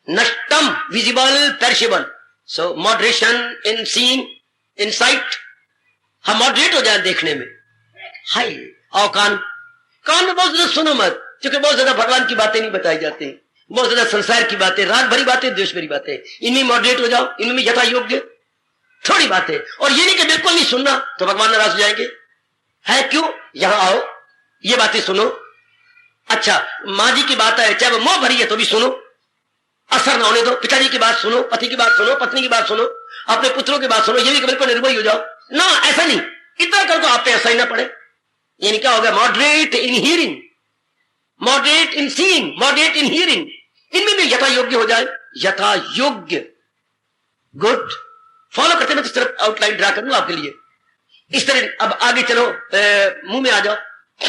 नष्टम, visible, perishable. So moderation in seeing, in sight. हम मॉडरेट हो जाए देखने में। हाय, और कान में बहुत ज्यादा सुनो मत, क्योंकि बहुत ज्यादा भगवान की बातें नहीं बताई जाती, बहुत ज्यादा संसार की बातें, राग भरी बातें, द्वेष भरी बातें। इनमें मॉडरेट हो जाओ, इनमें यथा योग्य। थोड़ी बात है। और ये नहीं कि बिल्कुल नहीं सुनना तो भगवान नाराज हो जाएंगे। है क्यों? यहां आओ, ये बातें सुनो। अच्छा, माँ जी की बात है, चाहे वो मोह भरी है तो भी सुनो, असर ना होने दो। पिताजी की बात सुनो, पति की बात सुनो, पत्नी की बात सुनो, अपने पुत्रों की बात सुनो। ये भी बिल्कुल निर्भय हो जाओ ना, ऐसा नहीं। इतना कर दो आप पे असर ही ना पड़े। यानी क्या होगा? Moderate in hearing, moderate in seeing, moderate in hearing, इनमें भी यथा योग्य हो जाए। यथा योग्य, गुड। फॉलो करते मैं तो सिर्फ आउटलाइन ड्रा कर दूं आपके लिए। इस तरह अब आगे चलो, मुंह में आ जाओ।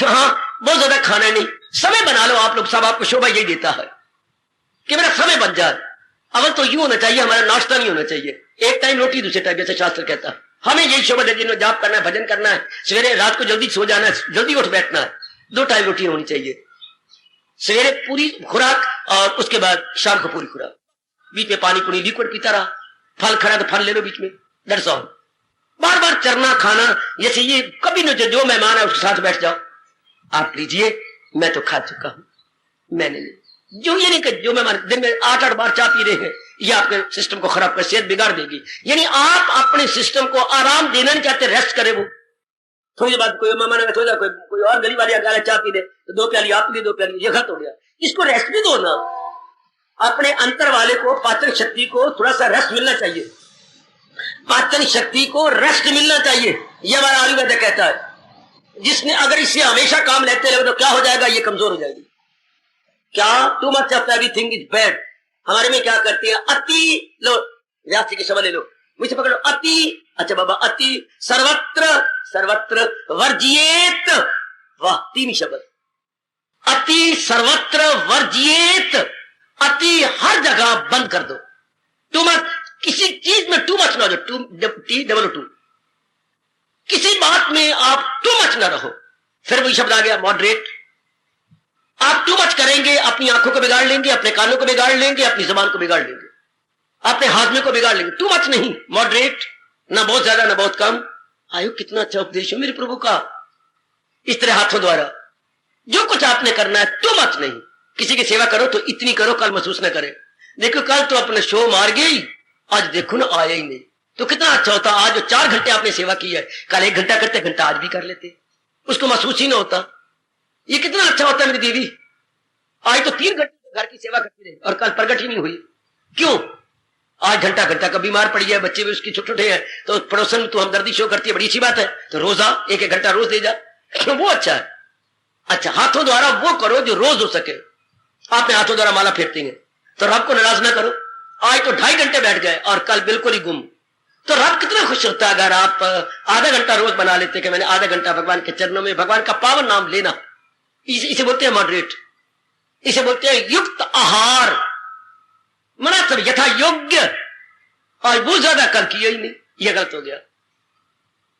हाँ, बहुत ज्यादा खाना नहीं, समय बना लो आप लोग सब। आपको शोभा यही देता है कि मेरा समय बन जाए। अवल तो यूं होना चाहिए, हमारा नाश्ता नहीं होना चाहिए एक टाइम रोटी दूसरे टाइम, जैसे शास्त्र कहता है। हमें यही शोभा देती है, जाप करना है, भजन करना है, सवेरे रात को जल्दी सो जाना है, जल्दी उठ बैठना है। 2 टाइम रोटी होनी चाहिए, सवेरे पूरी खुराक और उसके बाद शाम को पूरी खुराक। बीच में पानी पुनी लिक्विड पीता रहा, फल खाना तो फल ले लो बीच में, दैट्स ऑल। बार बार चरना खाना, जैसे ये कभी न जो मेहमान है उसके साथ बैठ जाओ, आप लीजिए, मैं तो खा चुका हूं, मैंने नहीं। जो ये नहीं कि जो मेहमान दिन में 8-8 बार चाय पी रहे हैं, ये आपके सिस्टम को खराब कर, सेहत बिगाड़ देगी। यानी आप अपने सिस्टम को आराम देना नहीं चाहते, रेस्ट करे वो। थोड़ी देर बाद कोई मेहमान अगर थोड़ा कोई और गली वाली अगर चाय पी दे तो 2 प्याली आप पी, 2 प्याली ये खत्म हो गया। इसको रेस्ट भी दो ना। अपने अंतर वाले को, पाचन शक्ति को थोड़ा सा रेस्ट मिलना चाहिए। पाचन शक्ति को रेस्ट मिलना चाहिए, यह हमारा आयुर्वेद कहता है। जिसने अगर इससे हमेशा काम लेते रहे तो क्या हो जाएगा? ये कमजोर हो जाएगी। क्या? Too much of everything is bad. हमारे में क्या करते हैं? अति, लो व्यास के शब्द ले लो, मुझे पकड़ो। अति, अच्छा बाबा, अति सर्वत्र, सर्वत्र वर्जिएत। वाह, 3 शब्द। अति सर्वत्र वर्जिएत, अति हर जगह बंद कर दो। टू मच, किसी चीज में टू मच ना हो, टू, किसी बात में आप टू मच ना रहो। फिर वही शब्द आ गया मॉडरेट। आप टू मच करेंगे, अपनी आंखों को बिगाड़ लेंगे, अपने कानों को बिगाड़ लेंगे, अपनी जबान को बिगाड़ लेंगे, अपने हाजमे को बिगाड़ लेंगे। टू मच नहीं, मॉडरेट, ना बहुत ज्यादा ना बहुत कम। आयु कितना अच्छा उपदेश है मेरे प्रभु का। इस तरह हाथों द्वारा जो कुछ आपने करना है, टू मच नहीं। किसी की सेवा करो तो इतनी करो, कल महसूस न करे। देखो कल तो अपने शो मार गई, आज देखो ना आया ही नहीं, तो कितना अच्छा होता। आज जो 4 घंटे आपने सेवा की है, कल 1 घंटा करते, घंटा आज भी कर लेते, उसको महसूस ही ना होता। ये कितना अच्छा होता मेरी देवी। आज तो 3 घंटे घर की सेवा करती रही और कल प्रगट ही नहीं हुई। क्यों? आज घंटा घंटा का बीमार पड़ी है, बच्चे भी उसकी छोटे छोटे हैं, तो पड़ोसन तो हमदर्दी शो करती है, बड़ी अच्छी बात है। तो रोजा 1-1 घंटा रोज दे जा, वो अच्छा है। अच्छा, हाथों द्वारा वो करो जो रोज हो सके। आपने हाथों द्वारा माला फेरती है तो रब को नाराज ना करो। आज तो 2.5 घंटे बैठ गए और कल बिल्कुल ही गुम, तो रब कितना खुश होता है अगर आप आधा घंटा रोज बना लेते कि मैंने आधा घंटा भगवान के चरणों में भगवान का पावन नाम लेना। इसे बोलते हैं मॉडरेट, इसे बोलते हैं युक्त आहार, मना सब यथा योग्य। और बहुत ज्यादा कल किया ही नहीं, यह गलत हो गया।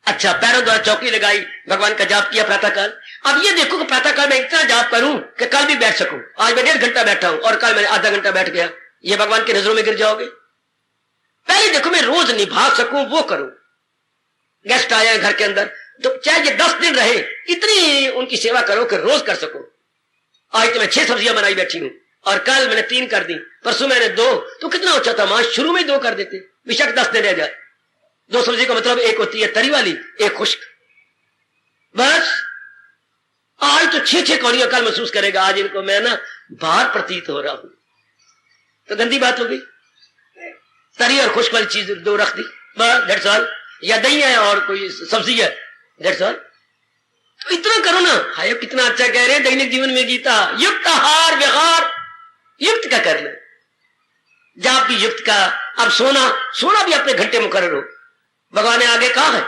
अच्छा, पैरों द्वारा चौकी लगाई, भगवान का जाप किया प्रातःकाल। अब ये देखो कि प्रातःकाल में इतना जाप करूं कि कल भी बैठ सकूं। आज मैं 1.5 घंटा बैठा हूं और कल मैंने आधा घंटा बैठ गया, ये भगवान की नजरों में गिर जाओगे। पहले देखो मैं रोज निभा सकूं, वो करूं। गेस्ट आया है घर के अंदर, तो चाहे ये 10 दिन रहे, इतनी उनकी सेवा करो कि रोज कर सको। आज तो मैं 6 सब्जियां बनाई बैठी हूं और कल मैंने 3 कर दी, परसों मैंने 2, तो कितना अच्छा था। मां शुरू में 2 कर देते, बेशक 10 दिन रह जाए। 2 सब्जी का मतलब एक होती है तरी वाली, एक खुश्क, बस। आज तो 6-6 कौड़ियां कल महसूस करेगा। आज इनको मैं ना बाहर प्रतीत हो रहा हूं, तो गंदी बात हो गई। तरी और खुश्क वाली चीज 2 रख दी, बस, दैट्स ऑल। या दही है और कोई सब्जी है, दैट्स ऑल। तो इतना करो ना। हाय कितना अच्छा कह रहे हैं दैनिक जीवन में गीता, युक्त आहार व्यवहार युक्त का कर लो, जाप भी युक्त का। अब सोना भी अपने घंटे मुकर्रर हो। भगवान ने आगे कहा है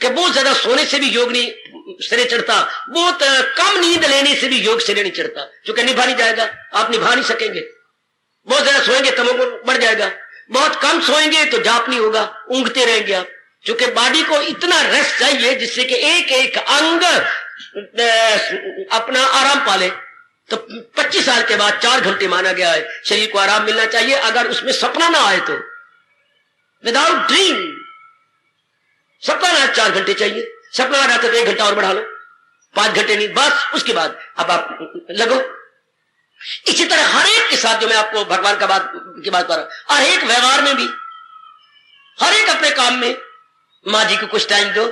कि बहुत ज्यादा सोने से भी योग नहीं सिरे चढ़ता, बहुत कम नींद लेने से भी योग सिरे नहीं चढ़ता, क्योंकि निभा नहीं जाएगा, आप निभा नहीं सकेंगे। बहुत ज्यादा सोएंगे तमोगुण बढ़ जाएगा, बहुत कम सोएंगे तो जाप नहीं होगा, ऊँघते रहेंगे आप। क्योंकि बॉडी को इतना रेस्ट चाहिए जिससे कि एक एक अंग अपना आराम पाले। तो 25 साल के बाद 4 घंटे माना गया है, शरीर को आराम मिलना चाहिए। अगर उसमें सपना ना आए तो, विदाउट ड्रीम, सपना ना 4 घंटे चाहिए। सपना आ रहा था तो 1 घंटा और बढ़ा लो, 5 घंटे नहीं, बस। उसके बाद अब आप लगो। इसी तरह हर एक के साथ, जो मैं आपको भगवान की बात कर रहा हूं, हर एक व्यवहार में भी हर एक अपने काम में माँ जी को कुछ टाइम दो।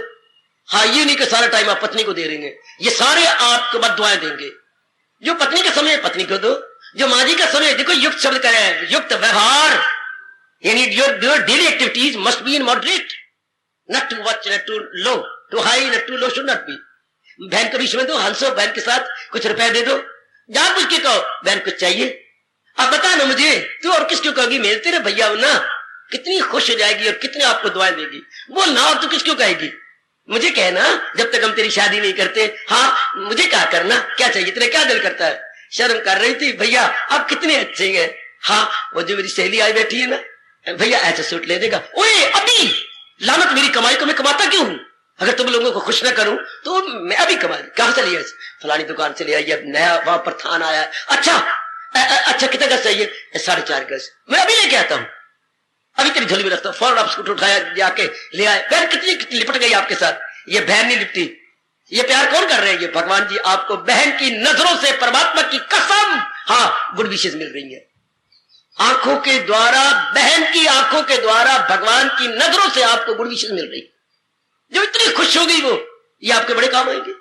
हाँ, ये नहीं कि सारा टाइम आप पत्नी को दे रहे हैं, ये सारे आपको बाद दुआएं देंगे। जो पत्नी का समय पत्नी को दो, जो माँ जी का समय, देखो युक्त शब्द का है, युक्त व्यवहार, यानी your daily activities must be in moderate, not too much, not too low, too high, not too low, should not be. बहन को भी समय दो, हंसो, बहन के साथ कुछ रुपए दे दो, जान बुझ के कहो बहन कुछ चाहिए, अब बता ना मुझे, तू और किसको कहोगी, मेरे तेरे भैया हो ना, कितनी खुश हो जाएगी और कितने आपको दुआएं देगी। बोल ना, और तू किसको कहेगी, मुझे कहना, जब तक हम तेरी शादी नहीं करते। हाँ, मुझे क्या करना, क्या चाहिए, तेरा क्या दिल करता है। शर्म कर रही थी, भैया आप कितने अच्छे हैं। हाँ, वो जो मेरी सहेली आई बैठी है ना, भैया ऐसा सूट ले देगा। ओए अभी लानत, मेरी कमाई को मैं कमाता क्यों हूं, अगर तुम लोगों को खुश ना करूं तो मैं अभी कमाई कहां से लिया, फलानी दुकान से ले आई है, नया वहां पर थान आया है। अच्छा कितना गज चाहिए, 4.5 गज, मैं अभी लेके आता हूं, अभी तेरी झोली में रखता हूं। फौरन आप स्कूटर उठाया, जाके ले आए। बहन कितनी लिपट गई आपके साथ, ये बहन नहीं लिपटी। ये प्यार कौन कर रहे हैं, ये भगवान जी आपको बहन की नजरों से, परमात्मा की कसम, हाँ, गुड विशेष मिल रही है। आंखों के द्वारा, बहन की आंखों के द्वारा भगवान की नजरों से आपको गुड विशेष मिल रही, जो इतनी खुश हो गई वो, ये आपके बड़े काम आएंगे।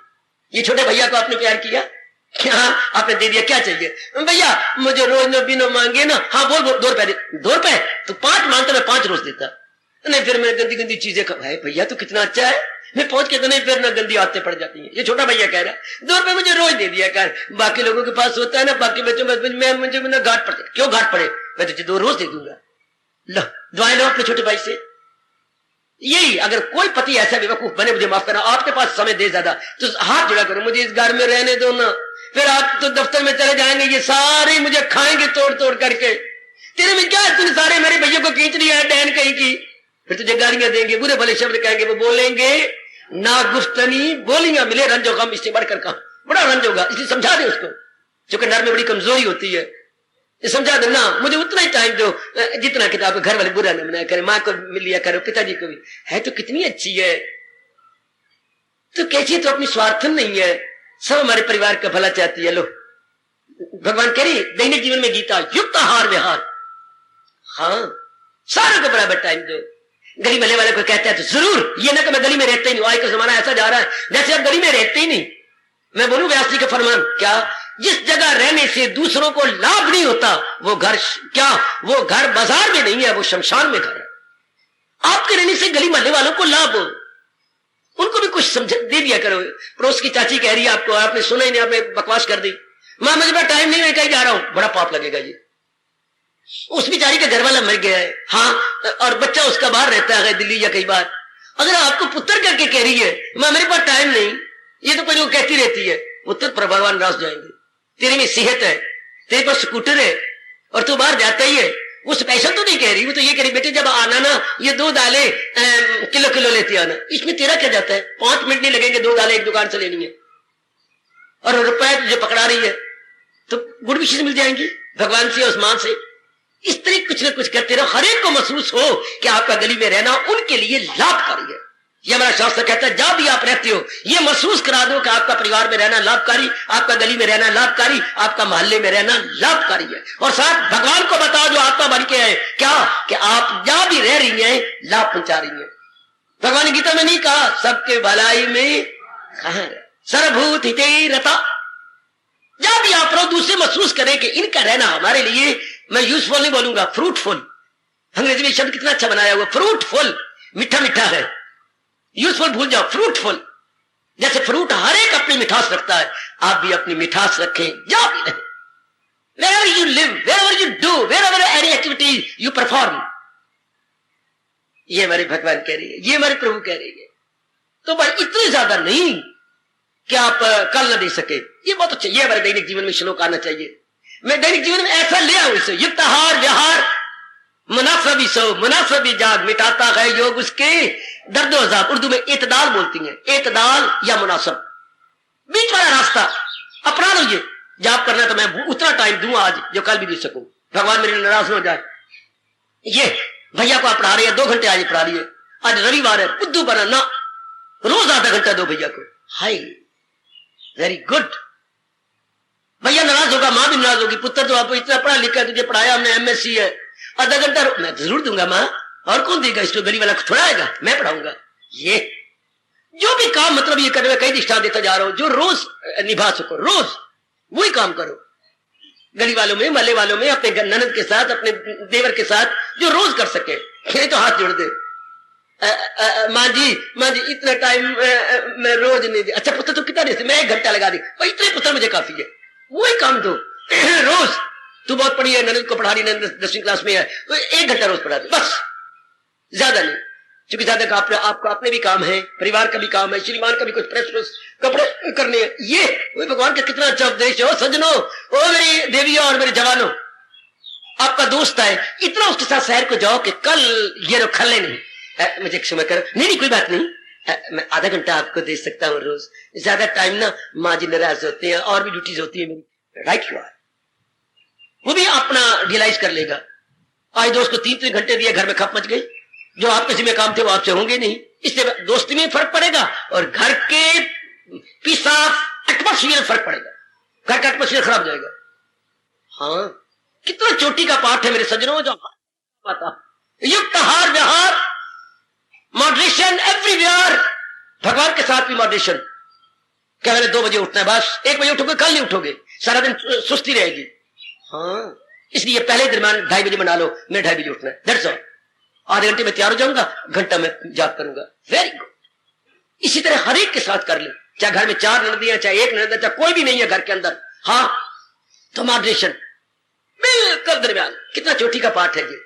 ये छोटे भैया को आपने प्यार किया, हाँ आपने दे दिया, क्या चाहिए भैया, मुझे रोज न बिनो मांगे ना, हाँ बोल 2 रुपए दे। 2 रुपए तो 5 मांगता, मैं 5 रोज देता, नहीं फिर मैं गंदी गंदी चीजें खाए। भैया तो कितना अच्छा है, मैं पहुंच के तो नहीं, फिर ना गंदी आदतें पड़ जाती हैं। ये छोटा भैया कह रहा है 2 रुपए मुझे रोज दे दिया कर, बाकी लोगों के पास होता है ना, बाकी बच्चों में मुझे ना घाट पड़ते, क्यों घाट पड़े, मैं तुझे 2 रोज दे दूंगा, लो दुआएं लो अपने छोटे भाई से। यही अगर कोई पति ऐसा बेवकूफ बने, मुझे माफ करना, आपके पास समय दे ज्यादा, तो हाथ जुड़ा करो, मुझे इस घर में रहने दो ना, फिर आप तो दफ्तर में चले जाएंगे, ये सारे मुझे खाएंगे तोड़ तोड़ करके। तेरे में क्या है, तूने सारे मेरे भैया को खींच लिया है डैन कहीं की, फिर तुझे गालियां देंगे, बुरे भले शब्द कहेंगे, वो बोलेंगे ना गुफ्तनी बोलियां मिले रंजो गम, इससे बढ़कर कहा बड़ा रंज होगा। इसलिए समझा दे उसको, क्योंकि नर में बड़ी कमजोरी होती है, समझा दो ना, मुझे उतना ही टाइम दो जितना कि आपके घर वाले बुरा न मनाया करे, माँ को मिल लिया करो, पिताजी को भी। है तो कितनी अच्छी है, तो कैसी, तो अपनी स्वार्थन नहीं है, सब हमारे परिवार का भला चाहती है। लो भगवान कह रही दैनिक जीवन में गीता, युक्त आहार विहार, हाँ सारों को बराबर टाइम दो। गली मले वाले को कहता है तो जरूर, ये ना कि मैं गली में रहते ही नहीं, आज का जमाना ऐसा जा रहा है जैसे आप गली में रहते ही नहीं। मैं बोलूं व्यास जी का फरमान, क्या जिस जगह रहने से दूसरों को लाभ नहीं होता, वो घर क्या, वो घर बाजार में नहीं है, वो शमशान में घर है। आपके रहने से गली मोहल्ले वालों को लाभ हो, उनको भी कुछ समझ दे दिया करो। पड़ोस की चाची कह रही है आपको, आपने सुना ही नहीं, आपने बकवास कर दी, मां मुझे टाइम नहीं, मैं कहीं जा रहा हूं, बड़ा पाप लगेगा ये। उस बेचारी का घर वाला मर गया है, हाँ, और बच्चा उसका बाहर रहता है दिल्ली या कई बार, अगर आपको पुत्र करके कह रही है मां मेरे पास टाइम नहीं, ये तो कोई जो कहती रहती है, पुत्र पर भगवान रास जाएंगे। तेरे में सेहत है, तेरे पास स्कूटर है और तू बाहर जाता ही है, वो स्पेशल तो नहीं कह रही, वो तो ये कह रही बेटे जब आना ना, ये 2 दालें किलो किलो लेते आना। इसमें तेरा क्या जाता है, 5 मिनट नहीं लगेंगे, 2 दालें एक दुकान से लेनी है, और रुपए तुझे पकड़ा रही है, तो गुड विशेष मिल जाएंगी भगवान से, आसमान से। इस तरह कुछ ना कुछ करते रहो, हर एक को महसूस हो कि आपका गली में रहना उनके लिए लाभकारी है। ये हमारा शास्त्र कहता है, जहां भी आप रहते हो ये महसूस करा दो कि आपका परिवार में रहना लाभकारी, आपका गली में रहना लाभकारी, आपका मोहल्ले में रहना लाभकारी है। और साथ भगवान को बताओ जो आत्मा बन के है, क्या कि आप जहां भी रह रही हैं लाभ पहुंचा रही हैं। भगवान गीता में नहीं कहा सबके भलाई में कहां सर्वभूत हिते रता, जहां भी आप रहो दूसरे महसूस करें कि इनका रहना हमारे लिए, मैं यूजफुल नहीं बोलूंगा, फ्रूटफुल, अंग्रेजी में शब्द कितना अच्छा बनाया हुआ, फ्रूटफुल, मीठा मीठा है, यूजफुल भूल जाओ, फ्रूटफुल। जैसे फ्रूट हर एक अपनी मिठास रखता है, आप भी अपनी मिठास रखें जहां भी रहे, wherever you live, wherever you do, wherever any activity you perform। ये हमारे भगवान कह रही है, ये हमारे प्रभु कह रही है। तो बस इतनी ज्यादा नहीं कि आप कल न दे सके, ये बहुत अच्छा, ये हमारे दैनिक जीवन में श्लोक आना चाहिए। मैं दैनिक जीवन में ऐसा ले आऊं इसे, युक्त आहार विहार, मुनाफबी सो मुनाफबी जाग, मिटाता है योग उसके दर्दो अजाब। उर्दू में एतदाल बोलती हैं, एतदाल या मुनासब, बीच वाला रास्ता अपना लो। ये जाप करना तो मैं उतना टाइम दूं आज जो कल भी दे सकूं, भगवान मेरे नाराज हो जाए। ये भैया को आप पढ़ा रहे हैं, 2 घंटे आज पढ़ा रही है, आज रविवार है, बुद्धू बना ना, रोज आधा घंटा दो भैया को। Hi very good. भैया नाराज होगा, मां भी नाराज होगी, पुत्र तो आपको इतना पढ़ा लिखा है, तुझे पढ़ाया हमने, MSc है, आधा घंटा मैं जरूर दूंगा मां, और कौन देगा इसको? गली वाला थोड़ा आएगा, मैं पढ़ाऊंगा। ये जो भी काम मतलब ये करने में कई दृष्टांत देता जा रहा हूं, जो रोज निभा सको, रोज वही काम करो। गली वालों में, महल्ले वालों में, अपने ननद के साथ, अपने देवर के साथ जो रोज कर सके। ये तो हाथ जोड़ दे, माँ जी इतना टाइम मैं रोज नहीं दे। अच्छा पुत्र तो कितना देते? मैं 1 घंटा लगा दी भाई, इतने पुत्र मुझे काफी है, वही काम दो रोज। तू बहुत पढ़ी है, ननद को पढ़ा रही, ननद 10वीं क्लास में है, तो 1 घंटा रोज पढ़ा दे बस, ज्यादा नहीं। क्योंकि ज्यादा का आपका अपने भी काम है, परिवार का भी काम है, श्रीमान का भी कुछ प्रेस कपड़े करने हैं। ये वही भगवान का कितना अच्छा उपदेश है। सज्जनों, ओ मेरी देवियों और मेरे जवानों, आपका दोस्त है, इतना उसके साथ शहर को जाओ कि कल ये लोग खले नहीं। मुझे क्षमा करो, नहीं कोई बात नहीं, मैं आधा घंटा आपको दे सकता हूँ रोज, ज्यादा टाइम ना माँ जी नाराज होते हैं, और भी ड्यूटीज होती है मेरी। Right you are. वो भी अपना रियलाइज कर लेगा। आज दोस्त को 3-3 घंटे दिए, घर में खप मच गई, जो आपके जिम्मे काम थे वो आपसे होंगे नहीं, इससे दोस्ती में फर्क पड़ेगा और घर के पीस ऑफ एटमोस्फियर फर्क पड़ेगा, घर का एटमोस्फियर खराब जाएगा। हाँ, कितना चोटी का पाठ है मेरे सज्जनों, जो पता युक्त आहार व्यवहार, मॉडरेशन एवरीवेयर। भगवान के साथ भी मॉडरेशन। क्या मैंने 2 बजे उठना है, बस 1 बजे उठोगे, कल नहीं उठोगे, सारा दिन सुस्ती रहेगी। हाँ, इसलिए पहले दरमियान 2:30 बजे बना लो, मैं 2:30 बजे उठना है, दैट्स ऑल। आधे घंटे में तैयार हो जाऊंगा, घंटा में जाप करूंगा, वेरी गुड। इसी तरह हर एक के साथ कर ले, चाहे घर में 4 नदियां, चाहे 1 नदी, चाहे कोई भी नहीं है घर के अंदर। हाँ, तो मॉडरेशन बिल्कुल दरमियान। कितना चोटी का पाठ है ये,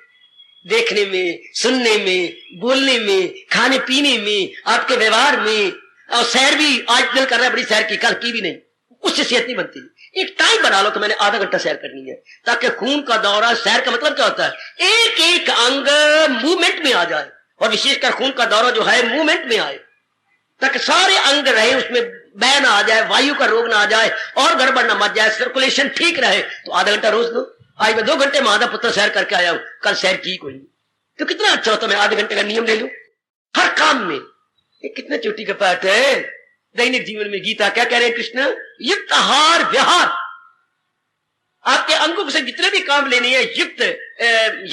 देखने में, सुनने में, बोलने में, खाने पीने में, आपके व्यवहार में। और सैर भी आज दिल कर रहा है बड़ी सैर की, कल की भी नहीं, उससे सेहत नहीं बनती। एक टाइम बना लो कि मैंने आधा घंटा सैर करनी है, ताकि खून का दौरा, सैर का मतलब क्या होता है, एक एक अंग मूवमेंट में आ जाए, और विशेषकर खून का दौरा जो है मूवमेंट में आए, ताकि सारे अंग रहे, उसमें बह ना आ जाए, वायु का रोग ना आ जाए, और गड़बड़ ना मच जाए, सर्कुलेशन ठीक रहे। तो आधा घंटा रोज दो। आज मैं 2 घंटे में आधा पुत्र सैर करके आया हूं, कल सैर की कोई नहीं, तो कितना अच्छा होता। मैं आधे घंटे का नियम ले लूं हर काम में। ये कितना चोटी का पाठ है। दैनिक जीवन में गीता क्या कह रहे हैं कृष्ण? युक्त आहार व्यवहार। आपके अंगों से जितने भी काम लेने हैं, युक्त,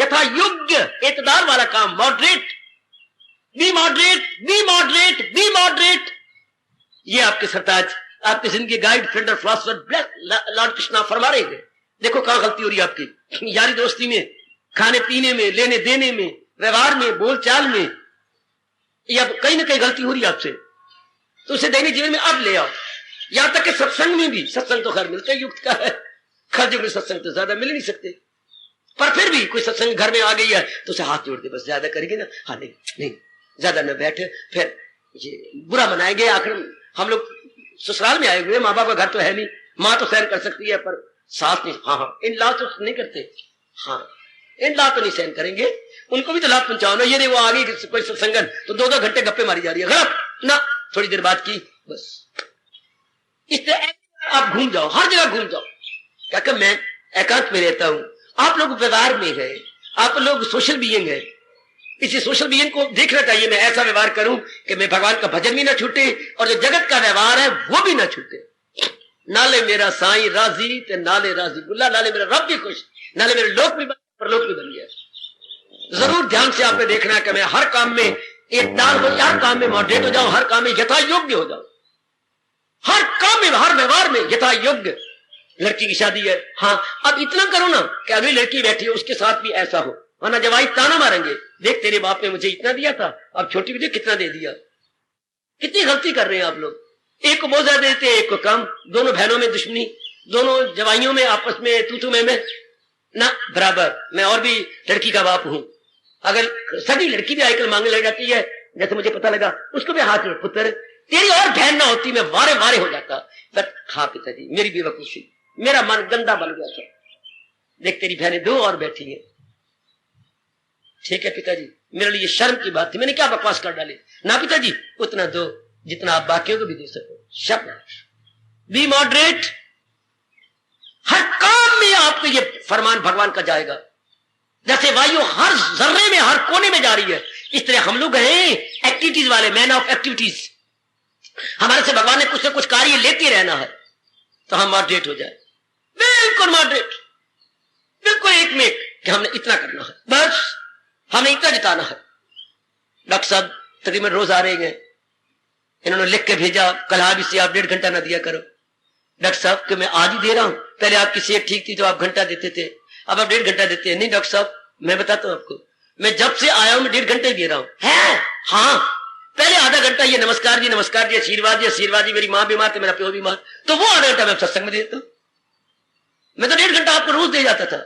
यथा योग्य, एतदार वाला काम, moderate, be moderate, be moderate, be moderate. ये आपके सरताज, आपकी जिंदगी गाइड, फ्रेंड और फिलोसोफर लॉर्ड कृष्णा फरमा रहे थे। देखो कहां गलती हो रही है आपकी, यारी दोस्ती में, खाने पीने में, लेने देने में, व्यवहार में, बोलचाल में, या कहीं ना कहीं गलती हो रही है आपसे, तो उसे दैनिक जीवन में अब ले आओ। यहां तक कि सत्संग में भी, सत्संग तो खैर मिलते युक्त का है, खर्च में सत्संग तो ज्यादा मिल नहीं सकते, पर फिर भी कोई सत्संग घर में आ गई है तो उसे हाथ जोड़ दे, बस ज्यादा करेंगे ना, हाँ नहीं ज्यादा न बैठे, फिर ये बुरा मनाएंगे। आखिर हम लोग ससुराल में आए हुए, माँ बाप का घर तो है नहीं, माँ तो सहन कर सकती है पर सास नहीं। हाँ, इन लाभ तो नहीं करते, हाँ इन लाभ तो नहीं सहन करेंगे, उनको भी तो लाभ पहुंचाओ ना। ये नहीं वो आगे कोई सत्संगन तो 2-2 घंटे गप्पे मारी जा रही है, गलत ना, थोड़ी देर बाद की बस। इसलिए आप घूम जाओ, हर जगह घूम जाओ। क्या मैं एकांत में रहता हूं, आप लोग व्यवहार में है, आप लोग सोशल बीइंग है, इसी सोशल बीइंग को देखना चाहिए। मैं ऐसा व्यवहार करूं कि मैं भगवान का भजन भी ना छूटे, और जो जगत का व्यवहार है वो भी ना छूटे। नाले मेरा साईं राजी ते नाले राजी बुल्ला, नाले मेरा रब भी खुश, नाले मेरे लोक भी बन, परलोक भी बन गया। जरूर ध्यान से आपने देखना है कि मैं हर काम में एकदार हो, हर काम में मॉडरेट हो जाऊं, हर काम में यथा योग्य हो जाऊं, हर काम में, हर व्यवहार में यथा योग्य। लड़की की शादी है, हाँ अब इतना करो ना कि अगली लड़की बैठी है उसके साथ भी ऐसा हो, वरना जवाई ताना मारेंगे, देख तेरे बाप ने मुझे इतना दिया था, अब छोटी को देख कितना दे दिया। कितनी गलती कर रहे हैं आप लोग, एक को बहुत ज्यादा देते, एक को कम, दोनों बहनों में दुश्मनी, दोनों जवाइयों में आपस में तू में ना बराबर। मैं और भी लड़की का बाप हूं, अगर सभी लड़की भी आजकल मांगने लग जाती है, जैसे मुझे पता लगा, उसको भी हाथ में, पुत्र तेरी और बहन ना होती मैं वारे वारे हो जाता। बट हाँ पिताजी मेरी बेवकूफी, मेरा मन गंदा बन गया था, देख तेरी बहनें 2 और बैठी है। ठीक है पिताजी, मेरे लिए शर्म की बात थी, मैंने क्या बकवास कर डाली ना पिताजी, उतना दो जितना आप बाकियों को भी दे सको। शाबाश, बी मॉडरेट। हर काम में आपको ये फरमान भगवान का जाएगा। जैसे वायु हर जर्रे में, हर कोने में जा रही है, इस तरह हम लोग हैं एक्टिविटीज वाले, मैन ऑफ एक्टिविटीज। हमारे से भगवान ने कुछ ना कुछ कार्य लेते रहना है, तो हम मॉडरेट हो जाए, बिल्कुल मॉडरेट, बिल्कुल एक में एक कि हमने इतना करना है बस। हमें इतना जिताना है। डॉक्टर साहब तकरीबन रोज आ रहे हैं, इन्होंने लिख के भेजा कल से आप 1.5 घंटा ना दिया करो। डॉक्टर साहब कि मैं आज ही दे रहा हूं, पहले आपकी सेहत ठीक थी तो आप घंटा देते थे, अब आप 1.5 घंटा देते हैं। नहीं डॉक्टर साहब मैं बताता हूं आपको, मैं जब से आया हूं मैं 1.5 घंटे दे रहा हूं। है हाँ, पहले आधा घंटा ये नमस्कार जी आशीर्वाद जी, मेरी माँ बीमार थी, मेरा प्यो बीमार, तो वो आधा घंटा मैं सत्संग में देता हूं। मैं तो 1.5 घंटा आपको रोज दे जाता था।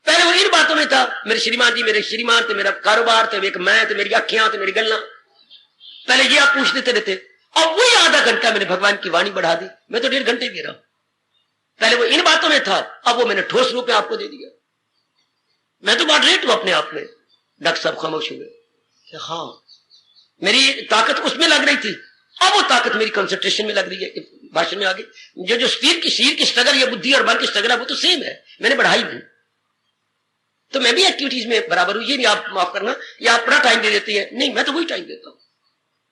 पहले वो इन बातों में था, मेरे श्रीमान थे, मेरा कारोबार थे, एक मैं थे, मेरी अखियां थे, मेरी गल्ला, पहले ये आप पूछ लेते रहते। अब वही आधा घंटा मैंने भगवान की वाणी बढ़ा दी, मैं तो 1.5 घंटे दे रहा हूं। पहले वो इन बातों में था, अब वो मैंने ठोस रूप में आपको दे दिया। मैं तो मॉडरेट हूं अपने आप में। डॉक्टर साहब खामोश हुए। हाँ, मेरी ताकत उसमें लग रही थी, अब वो ताकत मेरी कंसंट्रेशन में लग रही है। भाषण में आगे जो शरीर की स्ट्रगल या बुद्धि और मन की स्ट्रगल है वो तो सेम है, मैंने बढ़ाई नहीं। तो मैं भी एक्टिविटीज में बराबर हूं। ये नहीं आप माफ करना या अपना टाइम दे देती है, नहीं मैं तो वही टाइम देता हूं।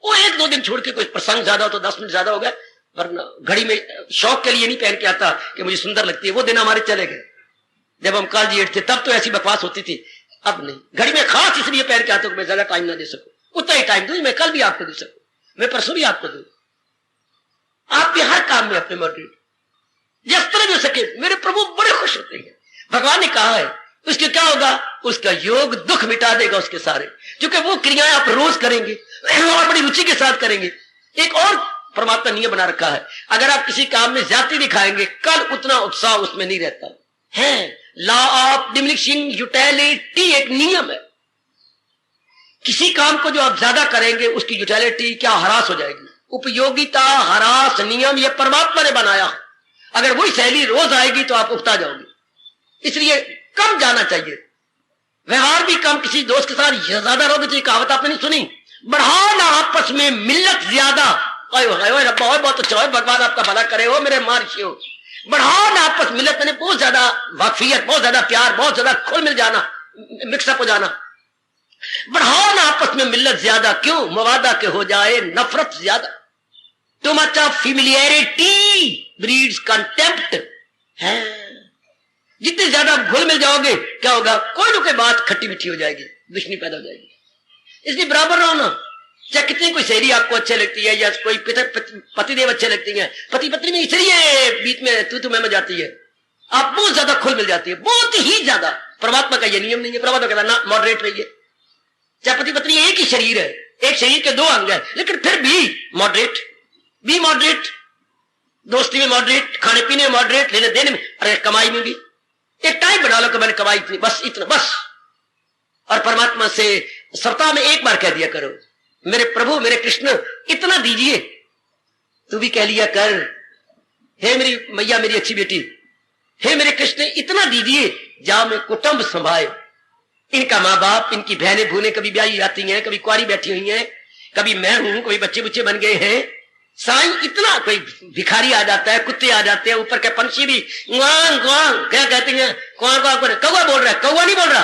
वो 1-2 दिन छोड़ के कोई प्रसंग ज्यादा हो तो 10 मिनट ज्यादा हो गया, वरना घड़ी में शौक के लिए नहीं पहन के आता कि मुझे सुंदर लगती है। वो दिन हमारे चले गए, जब हम काल जी थे तब तो ऐसी बकवास होती थी, अब नहीं। घड़ी में खास इसलिए पहन के आता हूं कि मैं ज्यादा टाइम ना दे सकूं, उतना ही टाइम दूं, मैं कल भी आपको दे सकूं, मैं परसों भी आपको दूं। आप भी हर काम में अपने मॉडरेट जिस तरह भी हो सके। मेरे प्रभु बड़े खुश होते हैं। भगवान ने कहा है उसके क्या होगा, उसका योग दुख मिटा देगा उसके सारे, क्योंकि वो क्रियाएं आप रोज करेंगे और बड़ी रुचि के साथ करेंगे। एक और परमात्मा नियम बना रखा है, अगर आप किसी काम में ज्यादती दिखाएंगे कल उतना उत्साह उसमें नहीं रहता है। लॉ ऑफ डिमिनिशिंग यूटिलिटी एक नियम है। किसी काम को जो आप ज्यादा करेंगे उसकी यूटिलिटी क्या हरास हो जाएगी। उपयोगिता हरास नियम ये परमात्मा ने बनाया। अगर वही शैली रोज आएगी तो आप उगता जाओगे। इसलिए कम जाना चाहिए, व्यवहार भी कम, किसी दोस्त के साथ ज्यादा रहोगे तो कहावत आपने नहीं सुनी, बढ़ाओ ना आपस में मिल्लत ज्यादा। रब्बा बहुत अच्छा है, भगवान आपका भला करे हो मेरे महर्षि हो। बढ़ाओ ना आपस मिल्लत, मैंने बहुत ज्यादा वाकफियत, बहुत ज्यादा प्यार, बहुत ज्यादा खुल मिल जाना, मिक्सअप हो जाना। बढ़ाओ ना आपस में मिल्लत ज्यादा, क्यों मवादा के हो जाए नफरत ज्यादा। Too much of familiarity breeds contempt है। जितने ज्यादा घुल मिल जाओगे क्या होगा, कोई ना कोई बात खट्टी मीठी हो जाएगी, दुश्मनी पैदा हो जाएगी। इसलिए बराबर रहो ना, चाहे कितनी कोई सहेली आपको अच्छी लगती है या कोई पतिदेव अच्छे लगती है, पति पत्नी में इसलिए बीच में तू में जाती है, आप बहुत ज्यादा खुल मिल जाती है, बहुत ही ज्यादा। परमात्मा का यह नियम नहीं है। परमात्मा कहता ना मॉडरेट रहिए। चाहे पति पत्नी एक ही शरीर है, एक शरीर के 2 अंग है, लेकिन फिर भी मॉडरेट, बी मॉडरेट, दोस्ती में मॉडरेट, खाने पीने में मॉडरेट, लेने देने में, अरे कमाई में भी एक टाइम बना लो कि मैंने कमाई इतनी, बस इतना बस। और परमात्मा से सप्ताह में 1 बार कह दिया करो, मेरे प्रभु मेरे कृष्ण इतना दीजिए। तू भी कह लिया कर, हे मेरी मैया मेरी अच्छी बेटी, हे मेरे कृष्ण इतना दीजिए जाओ मैं कुटुंब संभाए। इनका माँ बाप, इनकी बहनें भूने कभी ब्याही आती हैं, कभी कुआरी बैठी हुई हैं, कभी मैं हूं, कभी बच्चे बुच्चे बन गए हैं। साईं इतना, कोई भिखारी आ जाता है, कुत्ते आ जाते हैं, ऊपर के पंछी भी ग्वां ग्वां क्या कहते हैं, ग्वां ग्वां, कौवा बोल रहा है, कौवा नहीं बोल रहा,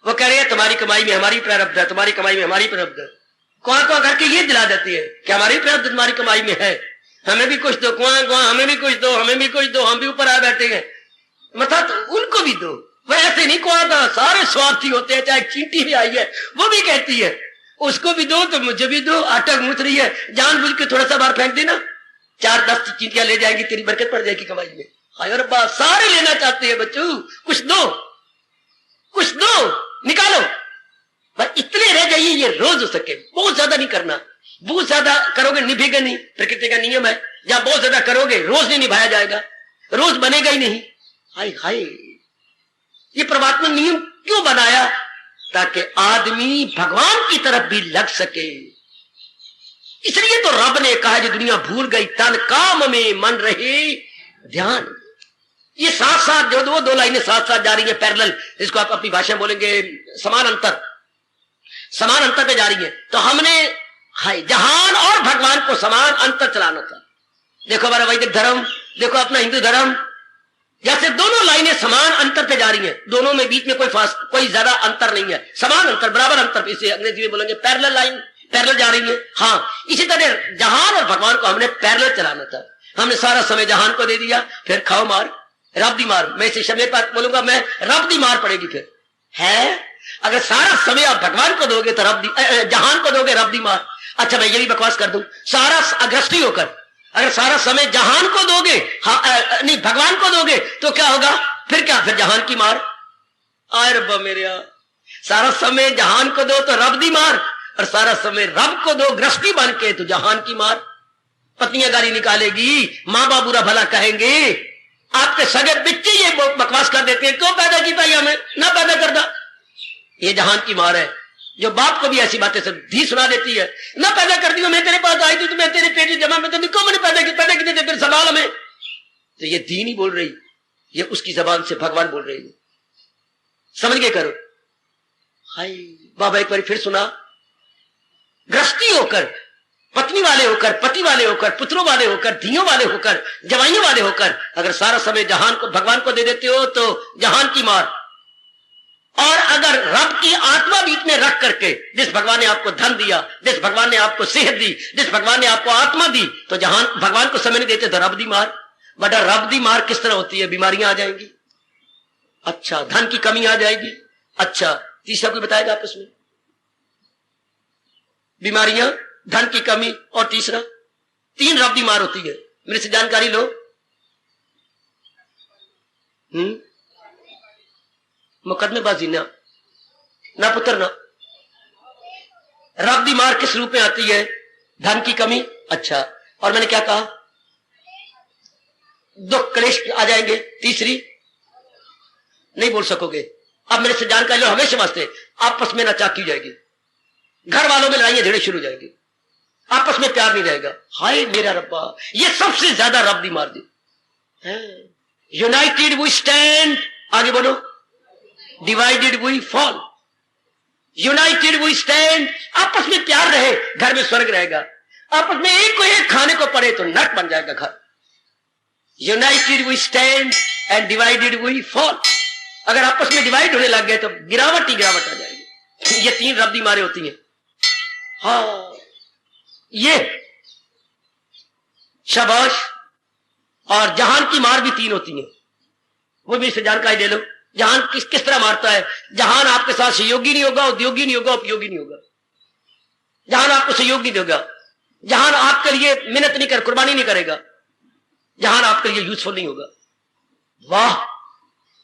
वो कह रहे हैं तुम्हारी कमाई में हमारी प्रारब्ध है, तुम्हारी कमाई में हमारी प्रारब्ध है। ग्वां ग्वां करके ये दिला देती है कि हमारी प्रारब्ध तुम्हारी कमाई में है, हमें भी कुछ दो, ग्वां ग्वां हमें भी कुछ दो, हमें भी कुछ दो, हम भी ऊपर आ बैठे हैं, मतलब उनको भी दो। वैसे नहीं कुआं, सारे स्वार्थी होते हैं। चाहे चींटी भी आई है वो भी कहती है उसको भी दो तो मुझे भी दो, अटक मुत रही है, जानबूझ के थोड़ा सा बाहर फेंक देना, 4-10 चींटियां ले जाएंगी, तेरी बरकत पड़ जाएगी कमाई में। हाय रब्बा, सारे लेना चाहते हैं बच्चों, कुछ दो, कुछ दो, निकालो। पर इतने रह जाइए, ये रोज हो सके, बहुत ज्यादा नहीं करना। बहुत ज्यादा करोगे निभेगा नहीं, प्रकृति का नियम है। या बहुत ज्यादा करोगे रोज नहीं निभाया जाएगा, रोज बनेगा ही नहीं। हाय हाय, ये परमात्मा नियम क्यों बनाया, ताकि आदमी भगवान की तरफ भी लग सके। इसलिए तो रब ने कहा जो दुनिया भूल गई तन काम में मन रहे ध्यान। ये साथ साथ जो 2 लाइनें साथ साथ जा रही है, पैरेलल, जिसको आप अपनी भाषा में बोलेंगे समान अंतर पे जा रही है। तो हमने जहान और भगवान को समान अंतर चलाना था। देखो हमारा वैदिक धर्म, देखो अपना हिंदू धर्म, जैसे दोनों लाइनें समान अंतर पे जा रही हैं, दोनों में बीच में कोई ज्यादा अंतर नहीं है, समान अंतर, बराबर अंतर, इसे अंग्रेजी में बोलेंगे पैरेलल लाइन, पैरेलल जा रही है। हाँ, इसी तरह जहान और भगवान को हमने पैरेलल चलाना था। हमने सारा समय जहान को दे दिया, फिर खाओ मार, रब दी मार, मैं इसे शब्द पर बोलूंगा, मैं रब दी मार पड़ेगी, फिर है। अगर सारा समय आप भगवान को दोगे तो जहान को दोगे रब दी मार। अच्छा मैं ये भी बकवास कर दूं, सारा अग्रस्ती होकर अगर सारा समय जहान को दोगे, नहीं भगवान को दोगे तो क्या होगा? फिर क्या? फिर जहान की मार। आय रब्बा मेरे, सारा समय जहान को दो तो रब दी मार, और सारा समय रब को दो गृहस्थी बन के तो जहान की मार। पत्नियां गाली निकालेगी, माँ बाप बुरा भला कहेंगे, आपके सगे बच्चे ये बकवास कर देते हैं, क्यों पैदा किया ये हमें, ना पैदा करता। ये जहान की मार है जो बाप को भी ऐसी बातें सब धी सुना देती है। ना पैदा कर दी, मैं तेरे पास आई थी तो मैं तेरे पेट में जमा में तो क्यों मैंने पैदा की थे फिर सवाल में। तो ये धी नहीं बोल रही, ये उसकी जबान से भगवान बोल रही है। समझ के करो। हाय बाबा एक बार फिर सुना, गृहस्थी होकर, पत्नी वाले होकर, पति वाले होकर, पुत्रों वाले होकर, धियों वाले होकर, जवाइयों वाले होकर अगर सारा समय जहान को भगवान को दे देते हो तो जहान की मार। और अगर रब की आत्मा बीच में रख करके, जिस भगवान ने आपको धन दिया, जिस भगवान ने आपको सेहत दी, जिस भगवान ने आपको आत्मा दी, तो जहान भगवान को समय नहीं देते तो रब दी मार। बटा रब दी मार किस तरह होती है? बीमारियां आ जाएंगी, अच्छा धन की कमी आ जाएगी, अच्छा तीसरा कोई बताएगा आपस में? बीमारियां, धन की कमी और तीसरा, तीन रब दी मार होती है। मेरे से जानकारी लो। मुकदमेबाजी ना पुत्र ना। रब दी मार किस रूप में आती है? धन की कमी, अच्छा और मैंने क्या कहा? दुख क्लेश आ जाएंगे। तीसरी नहीं बोल सकोगे। अब मेरे से जानकारी लो, हमेशा वास्ते आपस में नाचाकी जाएगी, घर वालों में लड़ाइयां झगड़े शुरू हो जाएंगे, आपस में प्यार नहीं रहेगा। हाय मेरा रब्बा, ये सबसे ज्यादा रब दी मार दी। यूनाइटेड वी स्टैंड, आगे बोलो, divided we fall. United we stand, आपस में प्यार रहे, घर में स्वर्ग रहेगा। आपस में एक को एक खाने को पड़े तो नरक बन जाएगा घर। United we stand and divided we fall. अगर आपस में डिवाइड होने लग गए तो गिरावट ही गिरावट आ जाएगी। ये तीन रब दी मारें होती हैं। हाँ ये शाबाश। और जहान की मार भी तीन होती है, वो भी इसे जानकारी दे लो। जहान किस तरह मारता है? जहान आपके साथ सहयोगी नहीं होगा, उद्योगी नहीं होगा, उपयोगी नहीं होगा। जहान आपको सहयोग नहीं देगा, जहान आपके लिए मेहनत नहीं कर, कुर्बानी नहीं करेगा, जहान आपके लिए यूजफुल नहीं होगा। वाह,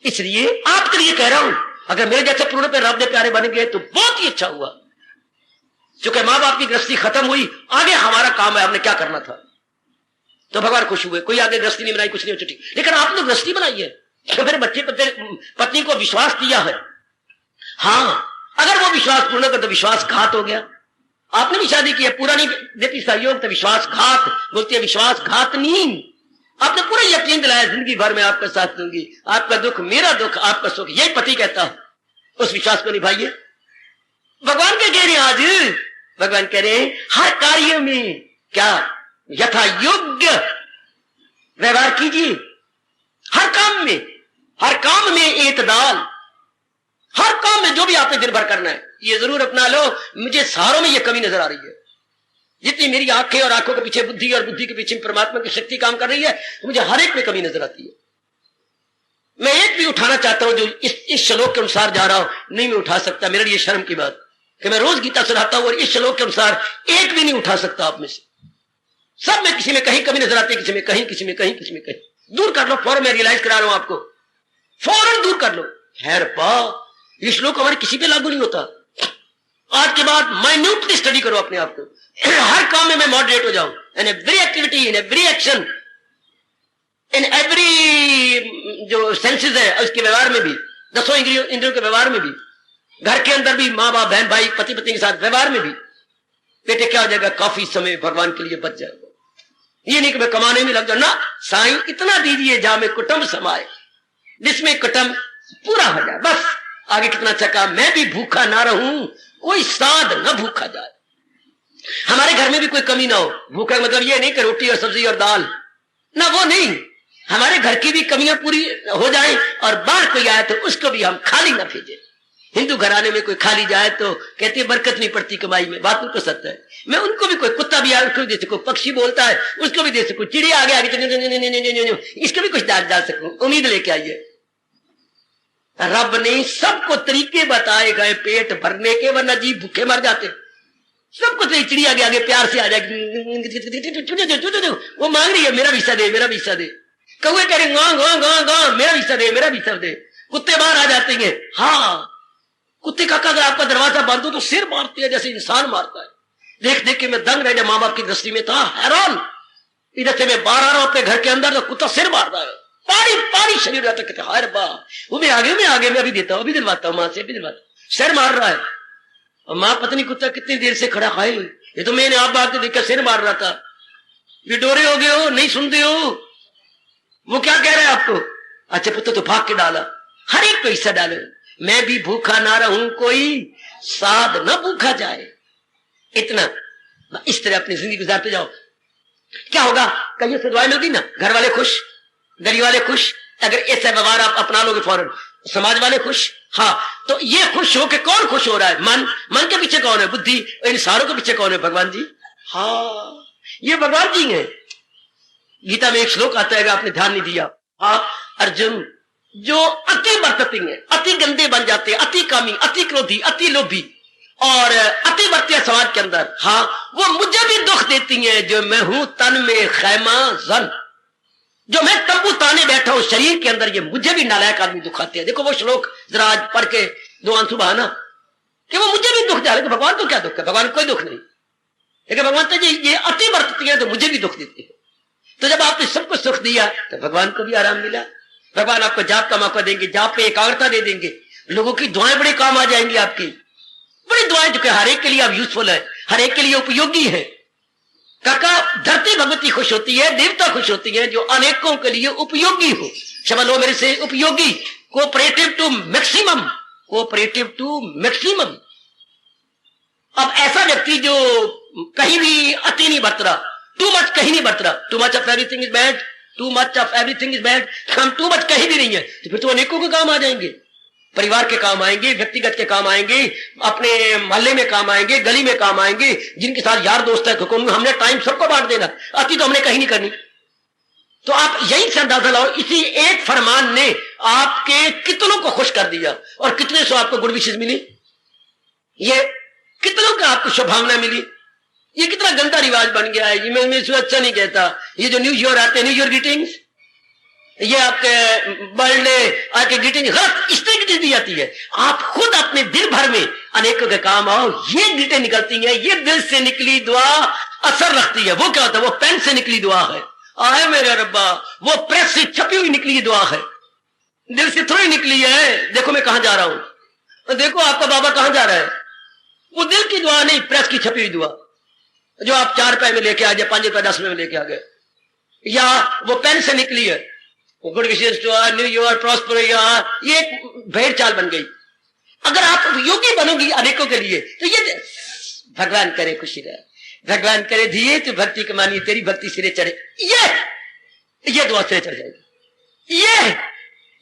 इसलिए आपके लिए कह रहा हूं, अगर मेरे जैसे पूर्ण पे रब दे प्यारे बन गए तो बहुत ही अच्छा हुआ। क्योंकि मां बाप की गृहस्थी खत्म हुई, आगे हमारा काम है, हमने क्या करना था। तो भगवान खुश हुए, कोई आगे गृहस्थी नहीं बनाई, कुछ नहीं छुट्टी। लेकिन आपने गृहस्थी बनाई है तो फिर बच्चे पत्नी को विश्वास दिया है। हाँ, अगर वो विश्वास पूर्ण कर तो विश्वासघात हो गया। आपने भी शादी की है, पूरा नहीं देती सहयोग तो विश्वासघात बोलती है, विश्वासघात नहीं। आपने पूरा यकीन दिलाया जिंदगी भर में आपका साथ दूंगी, आपका दुख मेरा दुख, आपका सुख, यही पति कहता है। उस विश्वास को निभाइए। भगवान क्या कह रहे हैं आज? भगवान कह रहे हैं हर कार्य में क्या यथा योग्य व्यवहार कीजिए। हर काम में एतदाल, हर काम में जो भी आपने दिन भर करना है, ये जरूर अपना लो। मुझे सारों में ये कमी नजर आ रही है। जितनी मेरी आंखें और आंखों के पीछे बुद्धि और बुद्धि के पीछे परमात्मा की शक्ति काम कर रही है, तो मुझे हर एक में कमी नजर आती है। मैं एक भी उठाना चाहता हूं जो इस श्लोक के अनुसार जा रहा हूं, नहीं मैं उठा सकता। मेरे लिए शर्म की बात कि मैं रोज गीता सुनाता हूं और इस श्लोक के अनुसार एक भी नहीं उठा सकता आप में से। सब में किसी में कहीं कमी नजर आती है, किसी में कहीं, किसी में कहीं, किसी में कहीं। दूर कर लो, फौरन मैं रियलाइज करा रहा हूं आपको, फौरन दूर कर लो। खैर पा, ये श्लोक हमारे किसी पे लागू नहीं होता। आज के बाद माइन्यूटली स्टडी करो अपने आप को। हर काम में मैं मॉडरेट हो जाऊं, इन every activity, in every action, in every जो सेंसेस है उसके व्यवहार में भी, 10 इंद्रियों के व्यवहार में भी, घर के अंदर भी, माँ बाप बहन भाई पति पत्नी के साथ व्यवहार में भी। बेटे क्या हो जाएगा? काफी समय भगवान के लिए बच जाएगा। ये नहीं कि मैं कमाने में लग जाऊं ना, साईं इतना दीजिए जहां में कुटुंब समाए, जिसमें कुटुंब पूरा हो जाए, बस। आगे कितना चका, मैं भी भूखा ना रहूं, कोई साध न भूखा जाए। हमारे घर में भी कोई कमी ना हो। भूखा मतलब ये नहीं कि रोटी और सब्जी और दाल ना, वो नहीं। हमारे घर की भी कमियां पूरी हो जाए और बाहर कोई आए तो उसको भी हम खाली ना भेजे। हिंदू घराने में कोई खाली जाए तो कहते हैं बरकत नहीं पड़ती कमाई में, बात उनको सत्य है। मैं उनको भी, कोई कुत्ता भी आए उसको भी दे सकूं, पक्षी बोलता है उसको भी दे सकूं, चिड़िया आगे आगे इसको भी कुछ डाल सकूं। उम्मीद लेके आइए। रब ने सबको तरीके बताए गए पेट भरने के, वरना जीव भूखे मर जाते। सबको तो चिड़िया के आगे प्यार से आ जाएगी, वो मांग रही है मेरा विसा दे, मेरा विसा दे। कौवे कह रहे गां गां गां गां, मेरा विसा दे, मेरा विसा दे। कुत्ते बाहर आ जाते हैं। हाँ, कुत्ते काका अगर आपका दरवाजा बंद हो तो सिर मारते हैं जैसे इंसान मारता है। देख देख के मैं दंग रह, माँ बाप की दृष्टि में था हैरान। इधर से मैं बाहर आ रहा हूं अपने घर के अंदर, तो कुत्ता सिर मार रहा है, पानी पानी शरीर रहता। कहते हाय रब्बा, वो मैं आगे मैं अभी देता हूं, अभी दिलवाता हूं मां से, अभी दिलवाता हूं। सिर मार रहा है और मां पत्नी कुत्ता कितनी देर से खड़ा खाए। ये तो मैंने आप बात देखकर सिर मार रहा था। ये डोरे हो गए हो, नहीं सुनते हो। वो क्या कह रहा है आपको? अच्छा पुत्र तो भाग के डाला। हर एक को हिस्सा डालो। मैं भी भूखा ना रहूं, कोई साध ना भूखा जाए। इतना इस तरह अपनी जिंदगी गुजारते जाओ। क्या होगा? कहीं से दुआएं मिलती ना, घर वाले खुश, गली वाले खुश। अगर ऐसा व्यवहार आप अपना लोगे फौरन, समाज वाले खुश। हाँ, तो ये खुश हो के कौन खुश हो रहा है? मन। मन के पीछे कौन है? बुद्धि। इन सारों के पीछे कौन है? भगवान जी। हाँ, ये भगवान जी हैं। गीता में एक श्लोक आता है, आपने ध्यान नहीं दिया। हाँ अर्जुन, जो अति बरतते हैं, अति गंदे बन जाते हैं, अति कामी, अति क्रोधी, अति लोभी और अति बढ़ते हैं समाज के अंदर। हाँ, वो मुझे भी दुख देती हैं। जो मैं हूं तन में खैमा जन, जो मैं तंबू ताने बैठा हूं शरीर के अंदर, ये मुझे भी नालायक आदमी दुखाते हैं। देखो वो श्लोक जरा आज पढ़ के दो आंसू बहाना कि वो मुझे भी दुख दे। लेकिन भगवान को क्या दुख है? भगवान कोई दुख नहीं। लेकिन भगवान तो ये अति बरतती है तो मुझे भी दुख देती है। तो जब आपने सबको सुख दिया तो भगवान को भी आराम मिला। भगवान आपको जाप का मौका देंगे, जाप पे एकाग्रता दे देंगे। लोगों की दुआएं बड़े काम आ जाएंगी आपकी, बड़ी दुआएं जो कि हर एक के लिए अब यूजफुल है, हर एक के लिए उपयोगी है। काका, धरती भगवती खुश होती है, देवता खुश होती है जो अनेकों के लिए उपयोगी हो। शब्द लो मेरे से, उपयोगी, cooperative to maximum, cooperative to maximum. अब ऐसा व्यक्ति जो कहीं भी अति नहीं बरत रहा, टू मच कहीं नहीं बरत रहा, too much of everything is bad, too much of everything is bad, हम टू मच कहीं भी नहीं है, तो फिर तो अनेकों के काम आ जाएंगे। परिवार के काम आएंगे, व्यक्तिगत के काम आएंगे, अपने मोहल्ले में काम आएंगे, गली में काम आएंगे, जिनके साथ यार दोस्त है हमने टाइम सबको बांट देना, अति तो हमने कहीं नहीं करनी। तो आप यही से अंदाजा लाओ, इसी एक फरमान ने आपके कितनों को खुश कर दिया और कितने सो आपको गुड विशेष मिली, ये कितनों का आपको शुभकामना मिली। ये कितना गंदा रिवाज बन गया है। मैं इसको अच्छा नहीं कहता। ये जो न्यू ईयर आते हैं, न्यू ईयर ग्रीटिंग्स, ये आपके बर्थडे आपके ग्रीटिंग गलत इस तरह की दी जाती है। आप खुद अपने दिल भर में अनेकों के काम आओ, ये ग्रीटें निकलती हैं, ये दिल से निकली दुआ असर रखती है। वो क्या होता है? वो पेन से निकली दुआ है। आए मेरे रब्बा, वो प्रेस से छपी हुई निकली दुआ है, दिल से थोड़ी निकली है। देखो मैं कहां जा रहा हूं, देखो आपका बाबा कहां जा रहा है, वो दिल की दुआ नहीं, प्रेस की छपी हुई दुआ जो आप 4 रुपए में लेके आ गए, 5 रुपए 10 रुपए में लेके आ गए, या वो पेन से निकली है, good wishes to new year prosper year, ये भेड़ चाल बन गई। अगर आप योगी बनोगी अनेकों के लिए तो ये भगवान करे खुशी रहे, भगवान करे दिए तो भक्ति कमानी, तेरी भक्ति सिरे चढ़े, ये दुआ सिरे चढ़ जाएगी। ये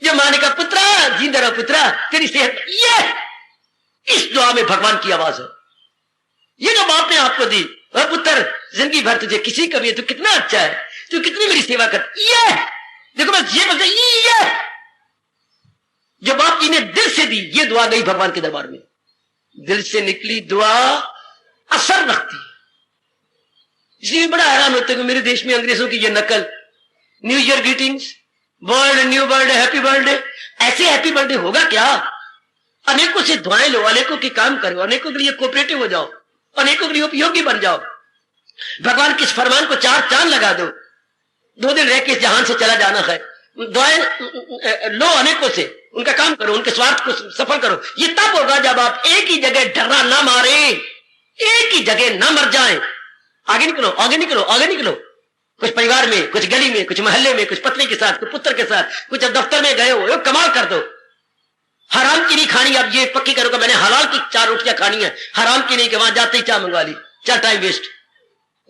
जो माने का पुत्रा जिंदा रहो, पुत्रा तेरी सेहत, ये इस दुआ में भगवान की आवाज है। ये जो बाप ने आपको दी, वह पुत्र जिंदगी भर तुझे किसी का भी है, तो कितना अच्छा है, तू कितनी मेरी सेवा कर। ये देखो बस ये बोलते, ये जो बाप जी ने दिल से दी, ये दुआ गई भगवान के दरबार में। दिल से निकली दुआ असर रखती है। इसलिए बड़ा हैरान होते हैं मेरे देश में अंग्रेजों की ये नकल, new year greetings, birthday, new birthday, happy birthday. ऐसे हैप्पी बर्थडे होगा क्या? अनेकों से दुआएं लो, अनेकों के काम करो, अनेकों के लिए कोऑपरेटिव हो जाओ, अनेकों के लिए उपयोगी बन जाओ। भगवान के इस फरमान को 4 चांद लगा दो। 2 दिन रह के इस जहान से चला जाना है। दुआएं लो अनेकों से, उनका काम करो, उनके स्वार्थ को सफल करो। ये तब होगा जब आप एक ही जगह डरना ना मारे, एक ही जगह ना मर जाएं। आगे निकलो, आगे निकलो, आगे निकलो। कुछ परिवार में, कुछ गली में, कुछ मोहल्ले में, कुछ पत्नी के साथ, कुछ पुत्र के साथ, कुछ दफ्तर में गए हो, कमाल कर दो। हराम की नहीं खानी, अब ये पक्की करो कि मैंने हलाल की 4 रोटियां खानी है, हराम की नहीं कि वहां जाते ही चाय मंगवा ली, चल टाइम वेस्ट,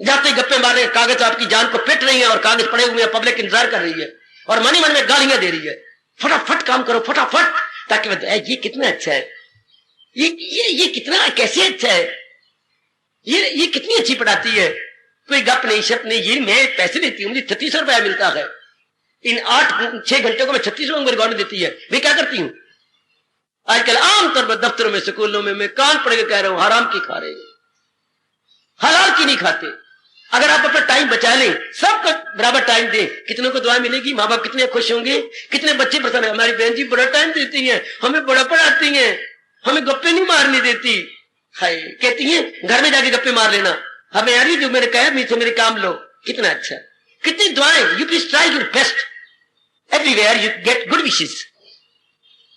जाते ही गप्पे मारे, कागज आपकी जान को पिट रही है और कागज पड़े हुए हैं, पब्लिक इंतजार कर रही है और मन ही मन में गालियां दे रही है। फटाफट काम करो, फटाफट, ताकि ये कितना अच्छा है, ये कितना कैसे अच्छा है, ये कितनी अच्छी पढ़ाती है, कोई गप नहीं शप नहीं। ये मैं पैसे लेती हूँ, मुझे 3600 रुपया मिलता है, इन 8-6 घंटे को मैं 3600 मेरी गवर्नमेंट देती है, मैं क्या करती हूँ, आजकल आमतौर पर दफ्तरों में, स्कूलों में मैं कान पड़ के कह रहा हूं, हराम की खा रहे हैं, हलाल की नहीं खाते। अगर आप अपना टाइम बचा लें, सबको बराबर टाइम दें, कितनों को दुआ मिलेगी, माँ बाप कितने खुश होंगे, कितने बच्चे पसंद है। हमारी बहन जी बड़ा टाइम देती हैं, हमें बड़ा पढ़ाती हैं, हमें गप्पे नहीं मारने देती। हाय, कहती हैं घर में जाके गप्पे मार लेना, हमें यार जो मैंने कहा मुझसे मेरे काम लो। कितना अच्छा, कितनी दुआएं। You please try your best everywhere, you get good wishes.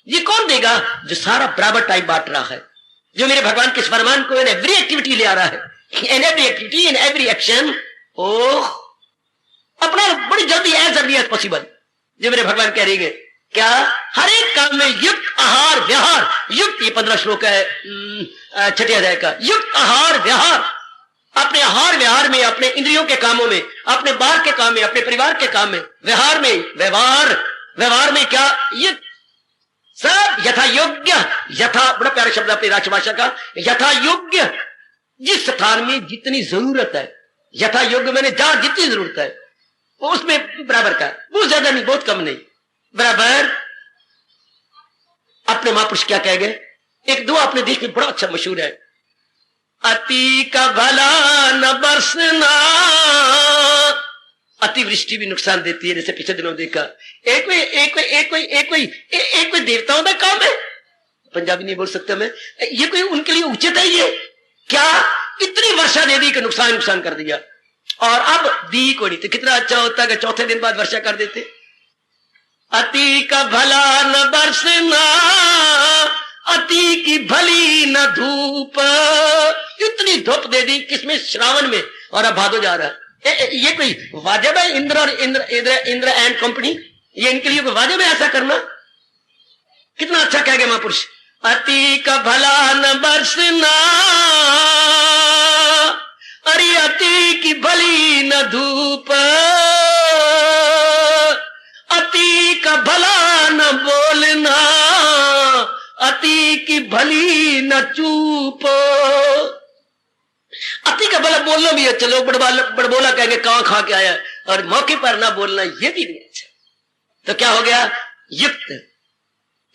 ये कौन देगा? जो सारा बराबर टाइम बांट रहा है, जो मेरे भगवान के फरमान को इन एवरी एक्टिविटी ले आ रहा है, in every activity, in every action. Oh, अपना बड़ी जल्दी, एज अर्ली एज पॉसिबल, जो मेरे भगवान कह रही है क्या, हर एक काम में युक्त आहार व्यवहार। युक्त, ये 15 श्लोक है 6ठे अध्याय का। युक्त आहार व्यवहार, अपने आहार व्यवहार में, अपने इंद्रियों के कामों में, अपने बाहर के काम में, अपने परिवार के काम में, व्यवहार में, व्यवहार में क्या, युक्त सब यथा योग्य। यथा बड़ा प्यारा शब्द अपनी राष्ट्रभाषा का, यथा योग्य, जिस स्थान में जितनी जरूरत है। यथा योग्य मैंने जहां जितनी जरूरत है उसमें बराबर का, बहुत ज्यादा नहीं, बहुत कम नहीं, बराबर। अपने महापुरुष क्या कह गए, एक दो अपने देश में बड़ा अच्छा मशहूर है, अति का भला न बरसना। अतिवृष्टि भी नुकसान देती है, जैसे पिछले दिनों देखा। एक कोई देवताओं का काम है, पंजाबी नहीं बोल सकता मैं, ये कोई उनके लिए उचित है? ये क्या इतनी वर्षा दे दी कि नुकसान कर दिया, और अब दी को नहीं। तो कितना अच्छा होता कि चौथे दिन बाद वर्षा कर देते। अति का भला न बरसना, अति की भली न धूप। इतनी धूप दे दी किसमें, श्रावण में, और अब भादो जा रहा है। ये कोई वाजिब है? इंद्र और इंद्र एंड कंपनी, ये इनके लिए कोई वाजिब है ऐसा करना? कितना अच्छा कह गए महापुरुष, अति का भला न बरसना, अरे अति की भली न धूप, अति का भला न बोलना, अति की भली न चूप। अति का भला बोलना भी अच्छा, लोग बड़बोला कहेंगे कहां खा के आया, और मौके पर ना बोलना ये भी नहीं अच्छा। तो क्या हो गया, युक्त।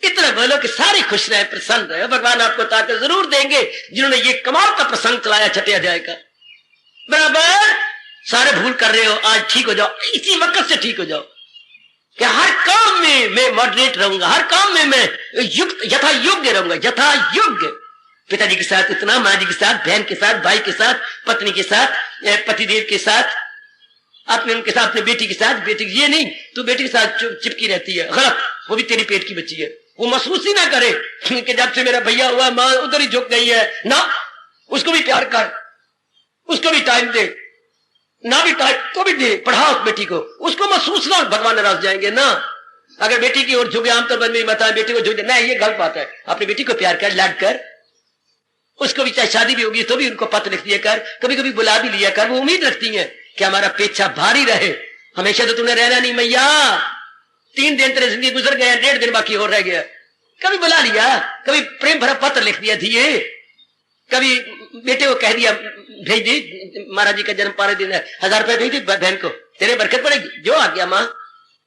इतना बोलो कि सारे खुश रहे, प्रसन्न रहे। भगवान आपको ताकत जरूर देंगे, जिन्होंने ये कमाल का प्रसंग चलाया 6ठे अध्याय का। बराबर सारे भूल कर रहे हो, आज ठीक हो जाओ, इसी वक्त से ठीक हो जाओ कि हर काम में मैं मॉडरेट रहूंगा, हर काम में मैं युक्त, यथा योग्य रहूंगा, यथा योग्य। पिताजी के साथ उतना, माँ जी के साथ, बहन के साथ, भाई के साथ, पत्नी के साथ, पतिदेव के साथ, अपने उनके साथ, अपने बेटी के साथ। बेटी ये नहीं तू बेटी के साथ चिपकी रहती है, गलत, वो भी तेरी पेट की बच्ची है। वो महसूस ही ना करे कि जब से मेरा भैया हुआ माँ उधर ही झुक गई है ना, उसको भी प्यार कर, उसको भी टाइम दे, ना भी टाइम तो भी दे, पढ़ा उस बेटी को, उसको महसूस ना, भगवान नाराज जाएंगे ना। अगर बेटी की ओर झुके, आमतौर पर मैं बताया बेटी को झुक ना, ये गलत बात है। अपनी बेटी को प्यार कर, लाड कर, उसको भी चाहे शादी भी होगी तो भी उनको पत्र लिख दिया कर, कभी कभी बुला भी लिया कर। वो उम्मीद रखती है कि हमारा पेच्छा भारी रहे, हमेशा तो तुमने रहना नहीं मैया, 3 दिन तेरे जिंदगी गुजर गया, 1.5 दिन बाकी और रह गया। कभी बुला लिया, कभी प्रेम भरा पत्र लिख दिया दिए, कभी बेटे को कह दिया भेज दी, महाराज जी का जन्म 12 दिन है, 1000 रुपए भेज दी बहन को, तेरे बरकत पड़ेगी, जो आ गया माँ।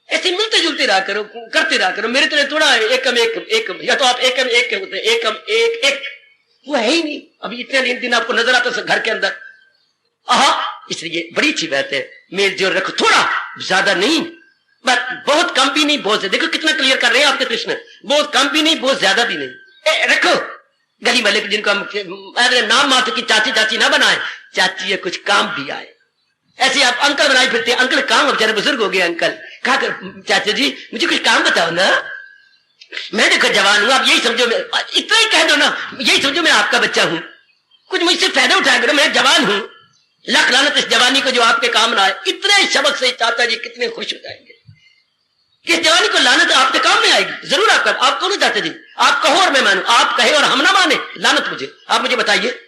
ऐसे मिलते जुलते रहा करो, करते रहा करो। मेरे तरह थोड़ा एकम एक, या तो आप एकम एक के होते, एकम एक वो है ही नहीं। अभी इतने दिन आपको नजर आता घर के अंदर, इसलिए बड़ी अच्छी बात है, मेल जोल रखो, थोड़ा ज्यादा नहीं, बस बहुत कम भी नहीं, बहुत ज्यादा। देखो कितना क्लियर कर रहे हैं आपके कृष्ण, बहुत कम भी नहीं, बहुत ज्यादा भी नहीं। रखो गली वाले को, जिनको हम नाम मात्र की चाची ना बनाए, चाची है कुछ काम भी आए। ऐसे आप अंकल बनाए फिरते, अंकल काम, बेचारे बुजुर्ग हो गए अंकल, कहा कर चाचा जी मुझे कुछ काम बताओ ना, मैं देखो जवान हूं, आप यही समझो, इतना ही कह दो ना, यही समझो मैं आपका बच्चा हूं, कुछ मुझसे फायदा उठाया करो, मैं जवान हूं, लख लानत इस जवानी को जो आपके काम ना आए। इतने शब्द से चाचा जी कितने खुश हो जाएंगे कि इस जवानी को लानत आपके काम में आएगी, जरूर आपका। आप कौन चाचा जी, आप कहो और मैं मानू, आप कहे और हम ना माने, लानत मुझे। आप मुझे बताइए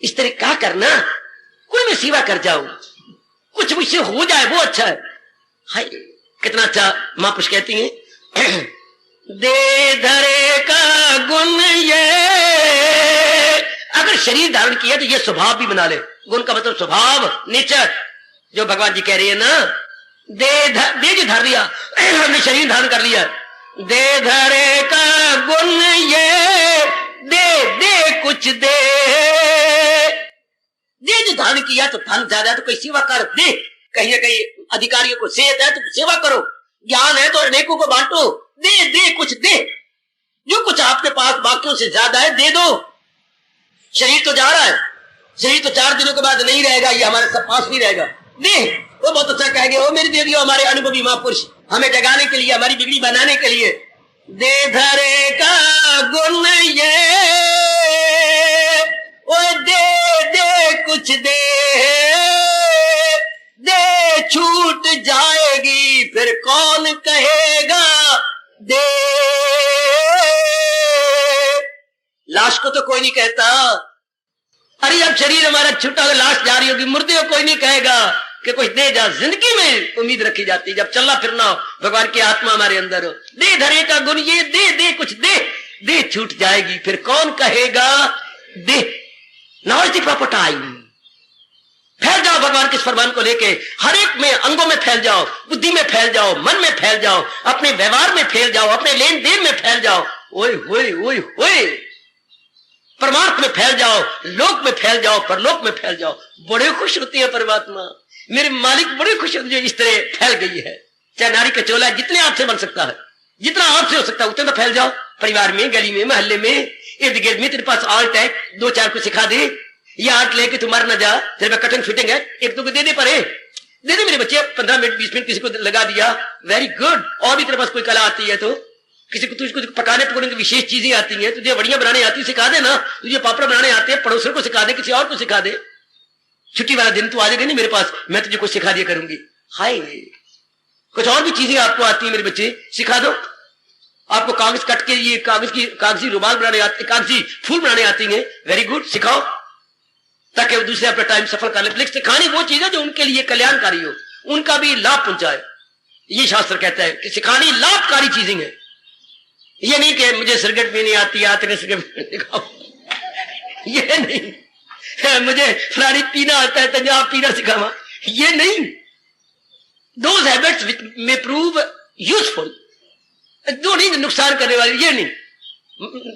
इस तरह क्या करना, कोई मैं सेवा कर जाऊं, कुछ मुझसे हो जाए वो अच्छा है। हाय कितना अच्छा महापुरुष कहती हैं, दे धरे का गुण ये, अगर शरीर धारण किया तो ये स्वभाव भी बना ले। गुण का मतलब स्वभाव, नेचर, जो भगवान जी कह रहे हैं ना, दे जो धर लिया, हमने शरीर धारण कर लिया, दे धरे का गुण ये, दे कुछ दे जो धान किया तो धन ज्यादा तो कोई सेवा कर दे, कहीं ना कहीं अधिकारियों को सेहत है तो सेवा करो, ज्ञान है तो अनेकों को बांटो, दे कुछ दे, जो कुछ आपके पास बाकियों से ज्यादा है दे दो। शरीर तो जा रहा है, शरीर तो 4 दिनों के बाद नहीं रहेगा, ये हमारे सब पास नहीं रहेगा, दे। वो बहुत अच्छा कहेंगे, वो मेरी देवियों हमारे अनुभवी महापुरुष हमें जगाने के लिए, हमारी बिगड़ी बनाने के लिए, दे धरे का गुण ये, ओ दे कुछ दे छूट जाएगी फिर कौन कहेगा दे। लाश को तो कोई नहीं कहता, अरे अब शरीर हमारा छूटा हो, लाश जा रही होगी, मुर्दे को कोई नहीं कहेगा कि कुछ दे जा। जिंदगी में उम्मीद रखी जाती, जब चलना फिरना हो, भगवान की आत्मा हमारे अंदर हो, दे धरे का गुण ये, दे कुछ दे छूट जाएगी फिर कौन कहेगा दे। Now is the proper time. फैल जाओ भगवान के इस फरमान को लेके, हर एक में, अंगों में फैल जाओ, बुद्धि में फैल जाओ, मन में फैल जाओ, अपने व्यवहार में फैल जाओ, अपने लेन देन में फैल जाओ, ओए होए ओए होए, परमार्थ में फैल जाओ, लोक में फैल जाओ, परलोक में फैल जाओ। बड़े खुश होती है परमात्मा, मेरे मालिक बड़े खुश होते हैं, इस तरह फैल गई है। चाहे नारी का चोला जितने आपसे बन सकता है, जितना आपसे हो सकता है उतना तो फैल जाओ, परिवार में, गली में, मोहल्ले में, इर्द गिर्द में। तेरे पास आर्ट है, 2-4 को सिखा दे, ये आर्ट लेके तू मर न जा, तेरे पे कटिंग फिटिंग है, एक दो को दे दे मेरे बच्चे, 15 मिनट 20 मिनट किसी को लगा दिया, वेरी गुड। और भी तेरे पास कोई कला आती है तो किसी को, तुझको पकाने पकाने की विशेष चीजें आती हैं, तुझे वड़ियां बनाने आती है सिखा देना, तुझे पापड़ बनाने आते हैं पड़ोसन को सिखा दे, किसी और को सिखा दे। छुट्टी वाला दिन तू आ जाएगा नहीं मेरे पास, मैं तुझे कुछ सिखा दिया करूंगी। हाय, कुछ और भी चीजें आपको आती है मेरे बच्चे, सिखा दो। आपको कागज कट के ये कागजी रुमाल बनाने आते, कागजी फूल बनाने आती हैं, वेरी गुड, सिखाओ, ताकि वो दूसरे अपना टाइम सफल कर ले। लेकिन सिखानी वो चीज है जो उनके लिए कल्याणकारी हो, उनका भी लाभ पहुंचाए। ये शास्त्र कहता है कि सिखानी लाभकारी चीजें हैं। ये नहीं कि मुझे सिगरेट पीनी आती है, तेरे सिगरेट सिखाओ, ये नहीं, मुझे फलानी पीना आता है तो आप पीना सिखावा, ये नहीं। Those habits which may prove useful, जो नहीं नुकसान करने वाली, ये नहीं,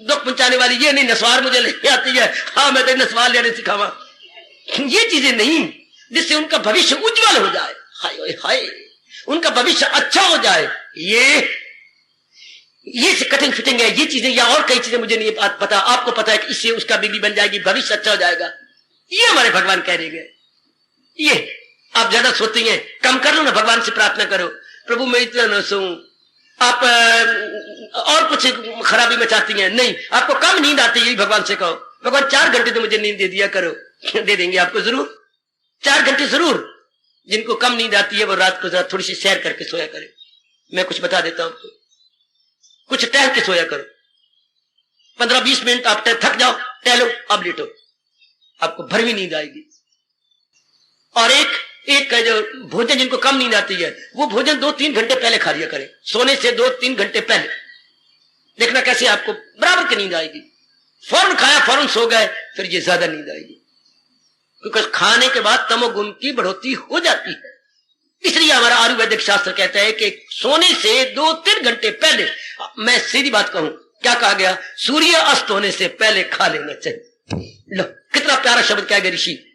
दुख पहुंचाने वाली, ये नहीं। नस्वार मुझे ले आती है, हाँ मैं तो नस्वार लेने सिखावा, ये चीजें नहीं, जिससे उनका भविष्य उज्जवल हो जाए, हाय हाय, उनका भविष्य अच्छा हो जाए। ये कटिंग फिटिंग है, ये चीजें या और कई चीजें मुझे नहीं पता, आपको पता है कि इससे उसका बिगड़ी बन जाएगी, भविष्य अच्छा हो जाएगा। ये हमारे भगवान कह रहे हैं। ये आप ज्यादा सोते हैं, कम कर लो ना, भगवान से प्रार्थना करो, प्रभु मैं इतना न सोऊं। आप और कुछ खराबी में चाहती हैं, नहीं, आपको कम नींद आती है, भगवान से कहो, भगवान 4 घंटे तो मुझे नींद दे दिया करो, दे देंगे आपको जरूर, 4 घंटे जरूर। जिनको कम नींद आती है वो रात को थोड़ी सी सैर करके सोया करे, मैं कुछ बता देता हूं आपको, कुछ टहल के सोया करो, 15-20 मिनट आप थक जाओ, टहलो, अब लेटो, आपको भरवी नींद आएगी। और एक जो भोजन जिनको कम नींद आती है, वो भोजन 2-3 घंटे पहले खा लिया करें, सोने से 2-3 घंटे पहले, देखना कैसे आपको बराबर की नींद आएगी। फौरन खाया फौरन सो गए, फिर ये ज्यादा नींद आएगी, क्योंकि खाने के बाद तमोगुण की बढ़ोतरी हो जाती है। इसलिए हमारा आयुर्वेदिक शास्त्र कहता है कि सोने से 2-3 घंटे पहले, मैं सीधी बात कहूं, क्या कहा गया, सूर्य अस्त होने से पहले खा लेना चाहिए। लो कितना प्यारा शब्द कह गया ऋषि,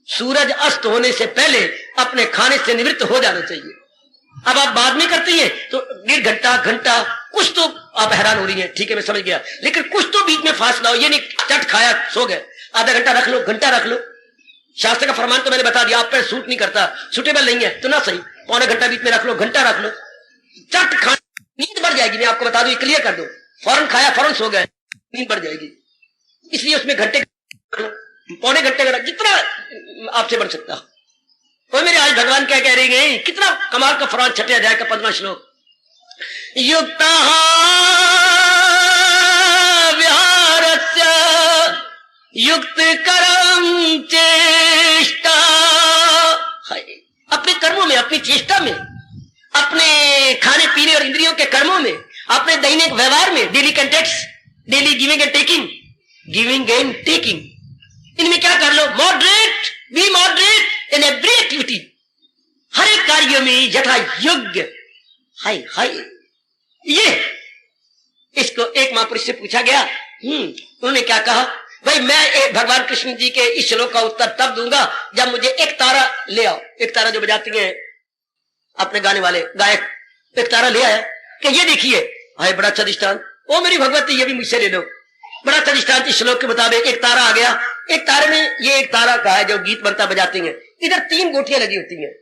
सूरज अस्त होने से पहले अपने खाने से निवृत्त हो जाना चाहिए। अब आप बाद में करती हैं तो 1.5 घंटा, कुछ तो आप हैरान हो रही हैं, ठीक है मैं समझ गया, लेकिन कुछ तो बीच में फासला हो, ये नहीं चट खाया सो गए, आधा घंटा रख लो, घंटा रख लो। शास्त्र का फरमान तो मैंने बता दिया, आप पे सूट नहीं करता, सुटेबल नहीं है तो ना सही, पौना घंटा बीच में रख लो, घंटा रख लो, चट खा, नींद बढ़ जाएगी। मैं आपको बता दूं, क्लियर कर दो, फौरन खाया फौरन सो गए, नींद बढ़ जाएगी। इसलिए उसमें घंटे, पौने घंटे का, जितना आपसे बन सकता। कोई मेरे आज भगवान क्या कह रहे हैं, कितना कमाल का फरमान, 6 अध्याय का 15वां श्लोक, युक्ता विहारस्य युक्त कर्म चेष्टा, अपने कर्मों में, अपनी चेष्टा में, अपने खाने पीने और इंद्रियों के कर्मों में, अपने दैनिक व्यवहार में, daily contacts, daily giving and taking, इनमें क्या कर लो, moderate, be moderate in every activity, हर एक कार्य में यथा योग्य। हाय हाय, ये इसको एक महापुरुष से पूछा गया, उन्होंने क्या कहा, भाई मैं भगवान कृष्ण जी के इस श्लोक का उत्तर तब दूंगा जब मुझे एक तारा ले आओ। एक तारा जो बजाती है अपने गाने वाले गायक, एक तारा ले आया कि ये देखिए, हाय बड़ा अच्छा दृष्टांत, ओ मेरी भगवती ये भी मुझसे ले लो। बड़ा अच्छा दृष्टांत इस श्लोक के मुताबिक एक तारा आ गया। एक तारे में, ये एक तारा का है जो गीत बनता बजाते हैं, इधर 3 गोटियां लगी होती हैं।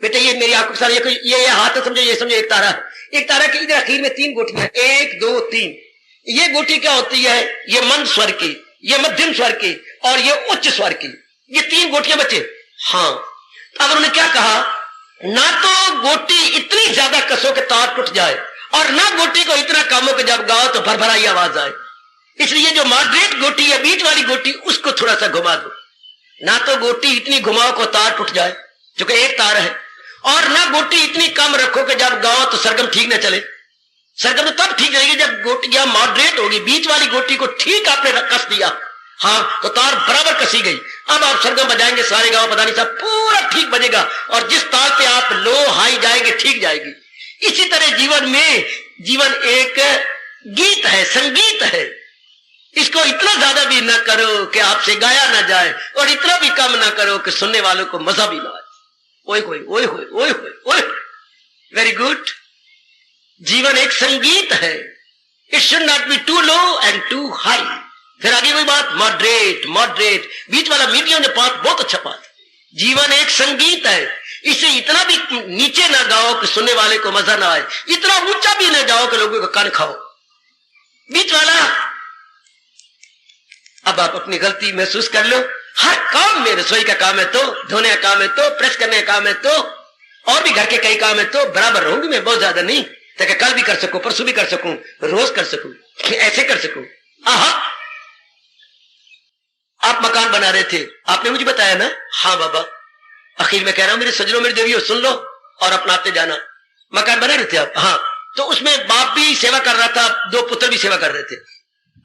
बेटे ये मेरी आंखों के सामने ये हाथ तो समझो, ये समझो एक तारा, एक तारा के इधर आखिर में 3 गोटियां, 1 2 3। ये गोटी क्या होती है, ये मंद स्वर की, ये मध्यम स्वर की और ये उच्च स्वर की, ये 3 गोटियां बचे। हाँ, अब उन्होंने क्या कहा, ना तो गोटी इतनी ज्यादा कसो के तार टूट जाए और ना गोटी को इतना कामो के जब गाओ तो भरभराई आवाज आए। इसलिए जो मॉडरेट गोटी है, बीच वाली गोटी, उसको थोड़ा सा घुमा दो। ना तो गोटी इतनी घुमाओ को तार टूट जाए, जो कि एक तार है, और ना गोटी इतनी कम रखो कि जब गाओ तो सरगम ठीक न चले। सरगम तो तब ठीक रहेगी जब गोटियां मॉडरेट होगी। बीच वाली गोटी को ठीक आपने कस दिया, हाँ, तो तार बराबर कसी गई। अब आप सरगम बजाएंगे, सारे गाँव पता नहीं सब पूरा ठीक बजेगा, और जिस तार पे आप लो हाई जाएंगे ठीक जाएगी। इसी तरह जीवन में, जीवन एक गीत है, संगीत है। इसको इतना ज्यादा भी ना करो कि आपसे गाया ना जाए, और इतना भी कम ना करो कि सुनने वालों को मजा भी ना आए। ओए होए ओए होए ओए होए ओए, वेरी गुड। जीवन एक संगीत है। It should not be too low and too high. फिर आगे वही बात, मॉडरेट मॉडरेट, बीच वाला मीडियम जो पात, बहुत अच्छा पात। जीवन एक संगीत है, इसे इतना भी नीचे ना गाओ कि सुनने वाले को मजा ना आए, इतना ऊंचा भी ना जाओ कि लोगों को कान खाओ, बीच वाला। अब आप अपनी गलती महसूस कर लो। हर काम में, रसोई का काम है तो, धोने का काम है तो, प्रेस करने का काम है तो, और भी घर के कई काम है तो बराबर रहूंगी मैं, बहुत ज्यादा नहीं, ताकि कल भी कर सकूं, परसों भी कर सकूं, रोज कर सकूं, ऐसे कर सकूं। आप मकान बना रहे थे, आपने मुझे बताया ना, हाँ बाबा, आखिर में कह रहा हूं मेरे सजनों मेरे देवियों सुन लो और अपनाते जाना। मकान बना रहे थे आप, हाँ, तो उसमें बाप भी सेवा कर रहा था, 2 पुत्र भी सेवा कर रहे थे।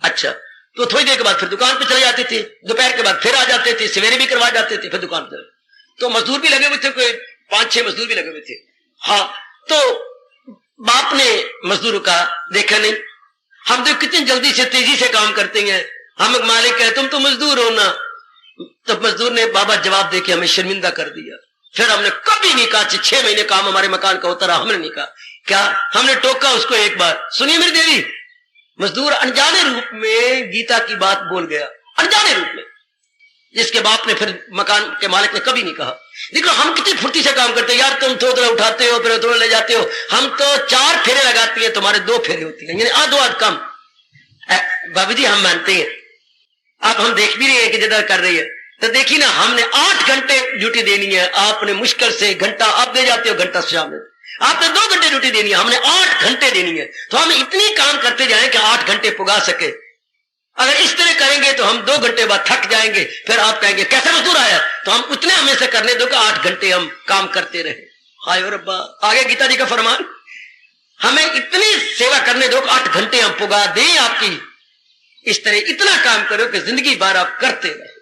अच्छा, तो थोड़ी देर के बाद फिर दुकान पे चले जाते थे, दोपहर के बाद फिर आ जाते थे, सवेरे भी करवा जाते थे, फिर दुकान पर। तो मजदूर भी लगे हुए थे, कोई 5-6 मजदूर भी लगे हुए थे। हाँ, तो बाप ने मजदूरों का देखा नहीं, हम तो कितनी जल्दी से तेजी से काम करते हैं, हम मालिक है, तुम तो मजदूर हो ना। तो मजदूर ने बाबा जवाब देके हमें शर्मिंदा कर दिया। फिर हमने कभी नहीं कहा, 6 महीने काम हमारे मकान का होता रहा, हमने नहीं कहा। क्या हमने टोका उसको एक बार, सुनिए मेरी देवी, मजदूर अनजाने रूप में गीता की बात बोल गया, अनजाने रूप में, जिसके बाप ने, फिर मकान के मालिक ने कभी नहीं कहा। देखो हम कितनी फुर्ती से काम करते हैं यार, तुम थोड़ा उठाते हो फिर थोड़ा ले जाते हो, हम तो 4 फेरे लगाती है, तुम्हारे 2 फेरे होती है, यानी आध कम। बाबू जी हम मानते हैं, आप हम देख भी रहे हैं कि जिधर कर रही है, तो देखिए ना, हमने 8 घंटे ड्यूटी देनी है, आपने मुश्किल से घंटा आप दे जाते हो, घंटा शाम में, आपने 2 घंटे ड्यूटी देनी है, हमने 8 घंटे देनी है। तो हम इतनी काम करते जाएं कि 8 घंटे पुगा सके। अगर इस तरह करेंगे तो हम 2 घंटे बाद थक जाएंगे, फिर आप कहेंगे कैसा मजदूर आया, तो हम उतने हमें से करने दो कि 8 घंटे हम काम करते रहे। हाय रब्बा, आगे गीता जी का फरमान, हमें इतनी सेवा करने दो कि 8 घंटे हम पुगा दें आपकी। इस तरह इतना काम करो कि जिंदगी भर आप करते रहे।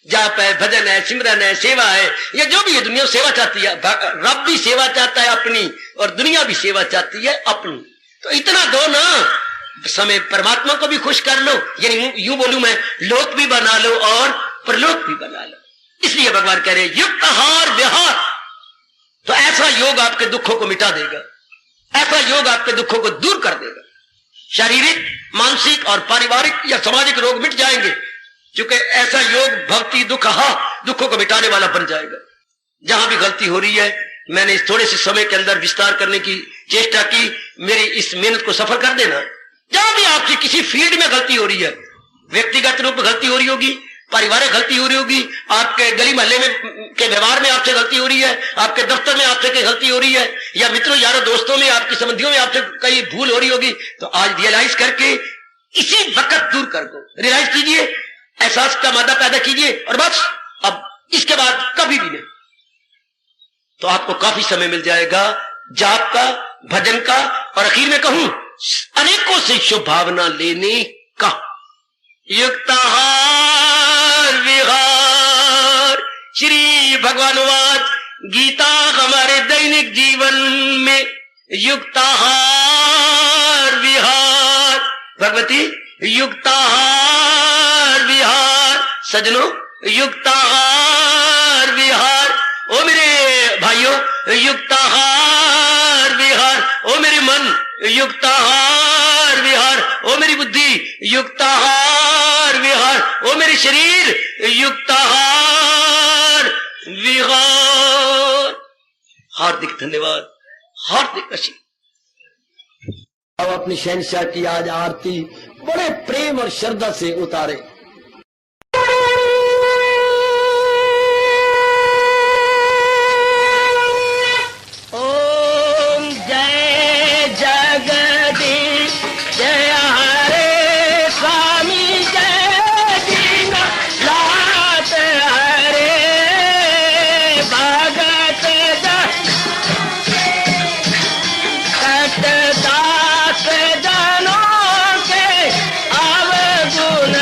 जाप है, भजन है, सिमरन है, सेवा है, ये जो भी है दुनिया सेवा चाहती है, रब भी सेवा चाहता है अपनी, और दुनिया भी सेवा चाहती है अपनी। तो इतना दो ना, समय परमात्मा को भी खुश कर लो, यानी यूं बोलूं मैं, लोक भी बना लो और परलोक भी बना लो। इसलिए भगवान कह रहे युक्त आहार विहार, तो ऐसा योग आपके दुखों को मिटा देगा, ऐसा योग आपके दुखों को दूर कर देगा। शारीरिक, मानसिक और पारिवारिक या सामाजिक रोग मिट जाएंगे, क्योंकि ऐसा योग भक्ति दुखों को मिटाने वाला बन जाएगा। जहां भी गलती हो रही है, मैंने इस थोड़े से समय के अंदर विस्तार करने की चेष्टा की, मेरी इस मेहनत को सफल कर देना। जहां भी आपकी किसी फील्ड में गलती हो रही है, व्यक्तिगत रूप में गलती हो रही होगी, पारिवारिक गलती हो रही होगी, आपके गली मोहल्ले में के व्यवहार में आपसे गलती हो रही है, आपके दफ्तर में आपसे कोई गलती हो रही है, या मित्रों यारों दोस्तों में, आपकी संबंधियों में आपसे कई भूल हो रही होगी, तो आज रियलाइज करके इसी वक्त दूर कर दो। रियलाइज कीजिए, एहसास का मादा पैदा कीजिए, और बस अब इसके बाद कभी भी नहीं। तो आपको काफी समय मिल जाएगा जाप का, भजन का, और आखिर में कहूं अनेकों से शुभ भावना लेने का। युक्ताहार विहार, श्री भगवानुवाच, गीता हमारे दैनिक जीवन में युक्ताहार विहार, भगवती युक्ताहार विहार, सजनों युक्ताहार विहार, ओ मेरे भाइयों युक्ताहार विहार, ओ मेरे मन युक्ताहार विहार, ओ मेरी बुद्धि युक्ताहार विहार, ओ मेरे शरीर युक्ताहार विहार। हार्दिक धन्यवाद, हार्दिक आशीर्वाद। अब अपनी शहंशाह की आज आरती बड़े प्रेम और श्रद्धा से उतारे। ओम जय जगदीश जय हरे स्वामी जय दीना लात हरे भगत दास जनों के अवगुण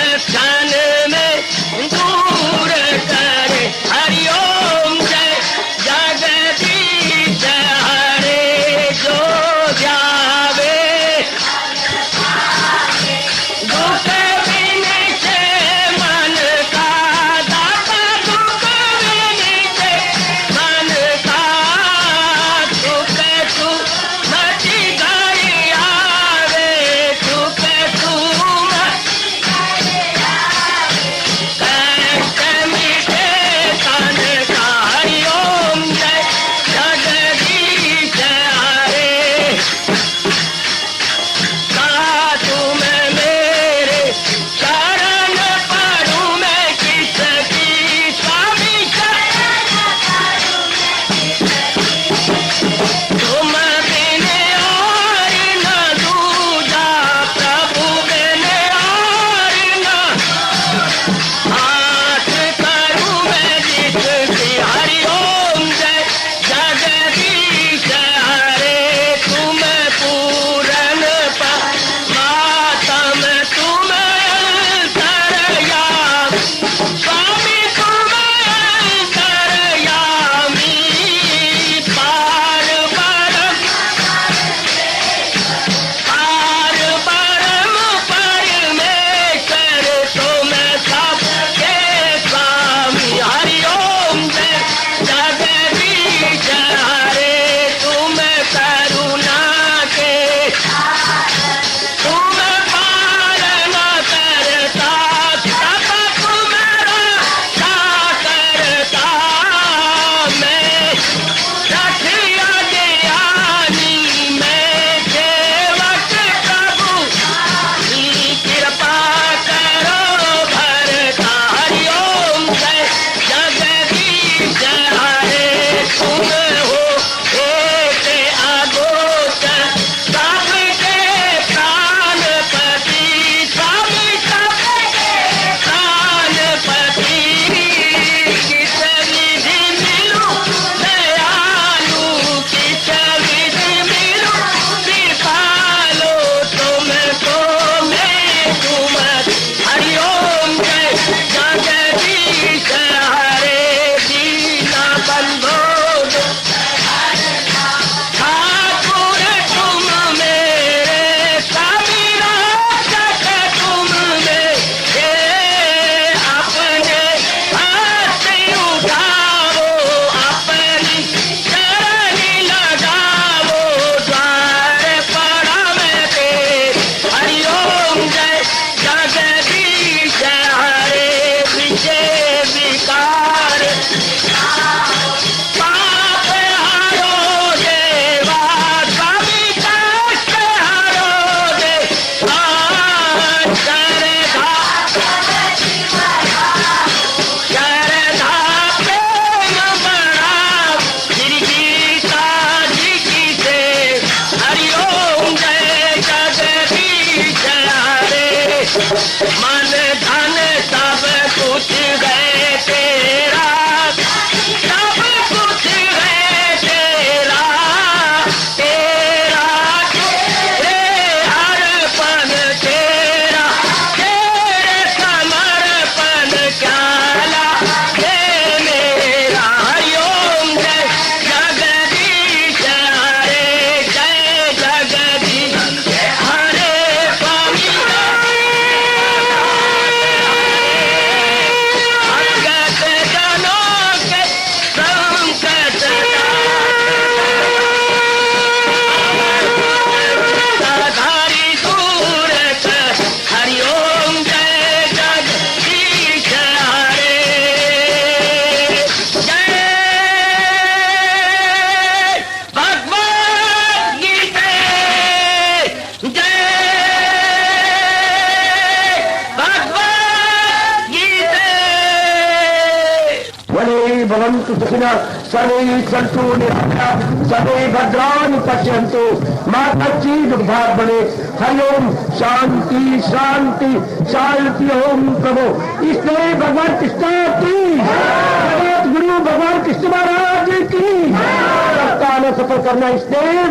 भवन्तु सुखिनः सर्वे सन्तु निरामयाः सर्वे भद्राणि पश्यन्तु मा कश्चित् दुर्भाग् भवेत्। हरि ओम शांति शांति शांति। ओम प्रभु इसलिए भगवान कृष्ण की जगत गुरु भगवान कृष्ण महाराज की सप्ताह में सफल करना इसलिए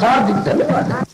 हार्दिक धन्यवाद।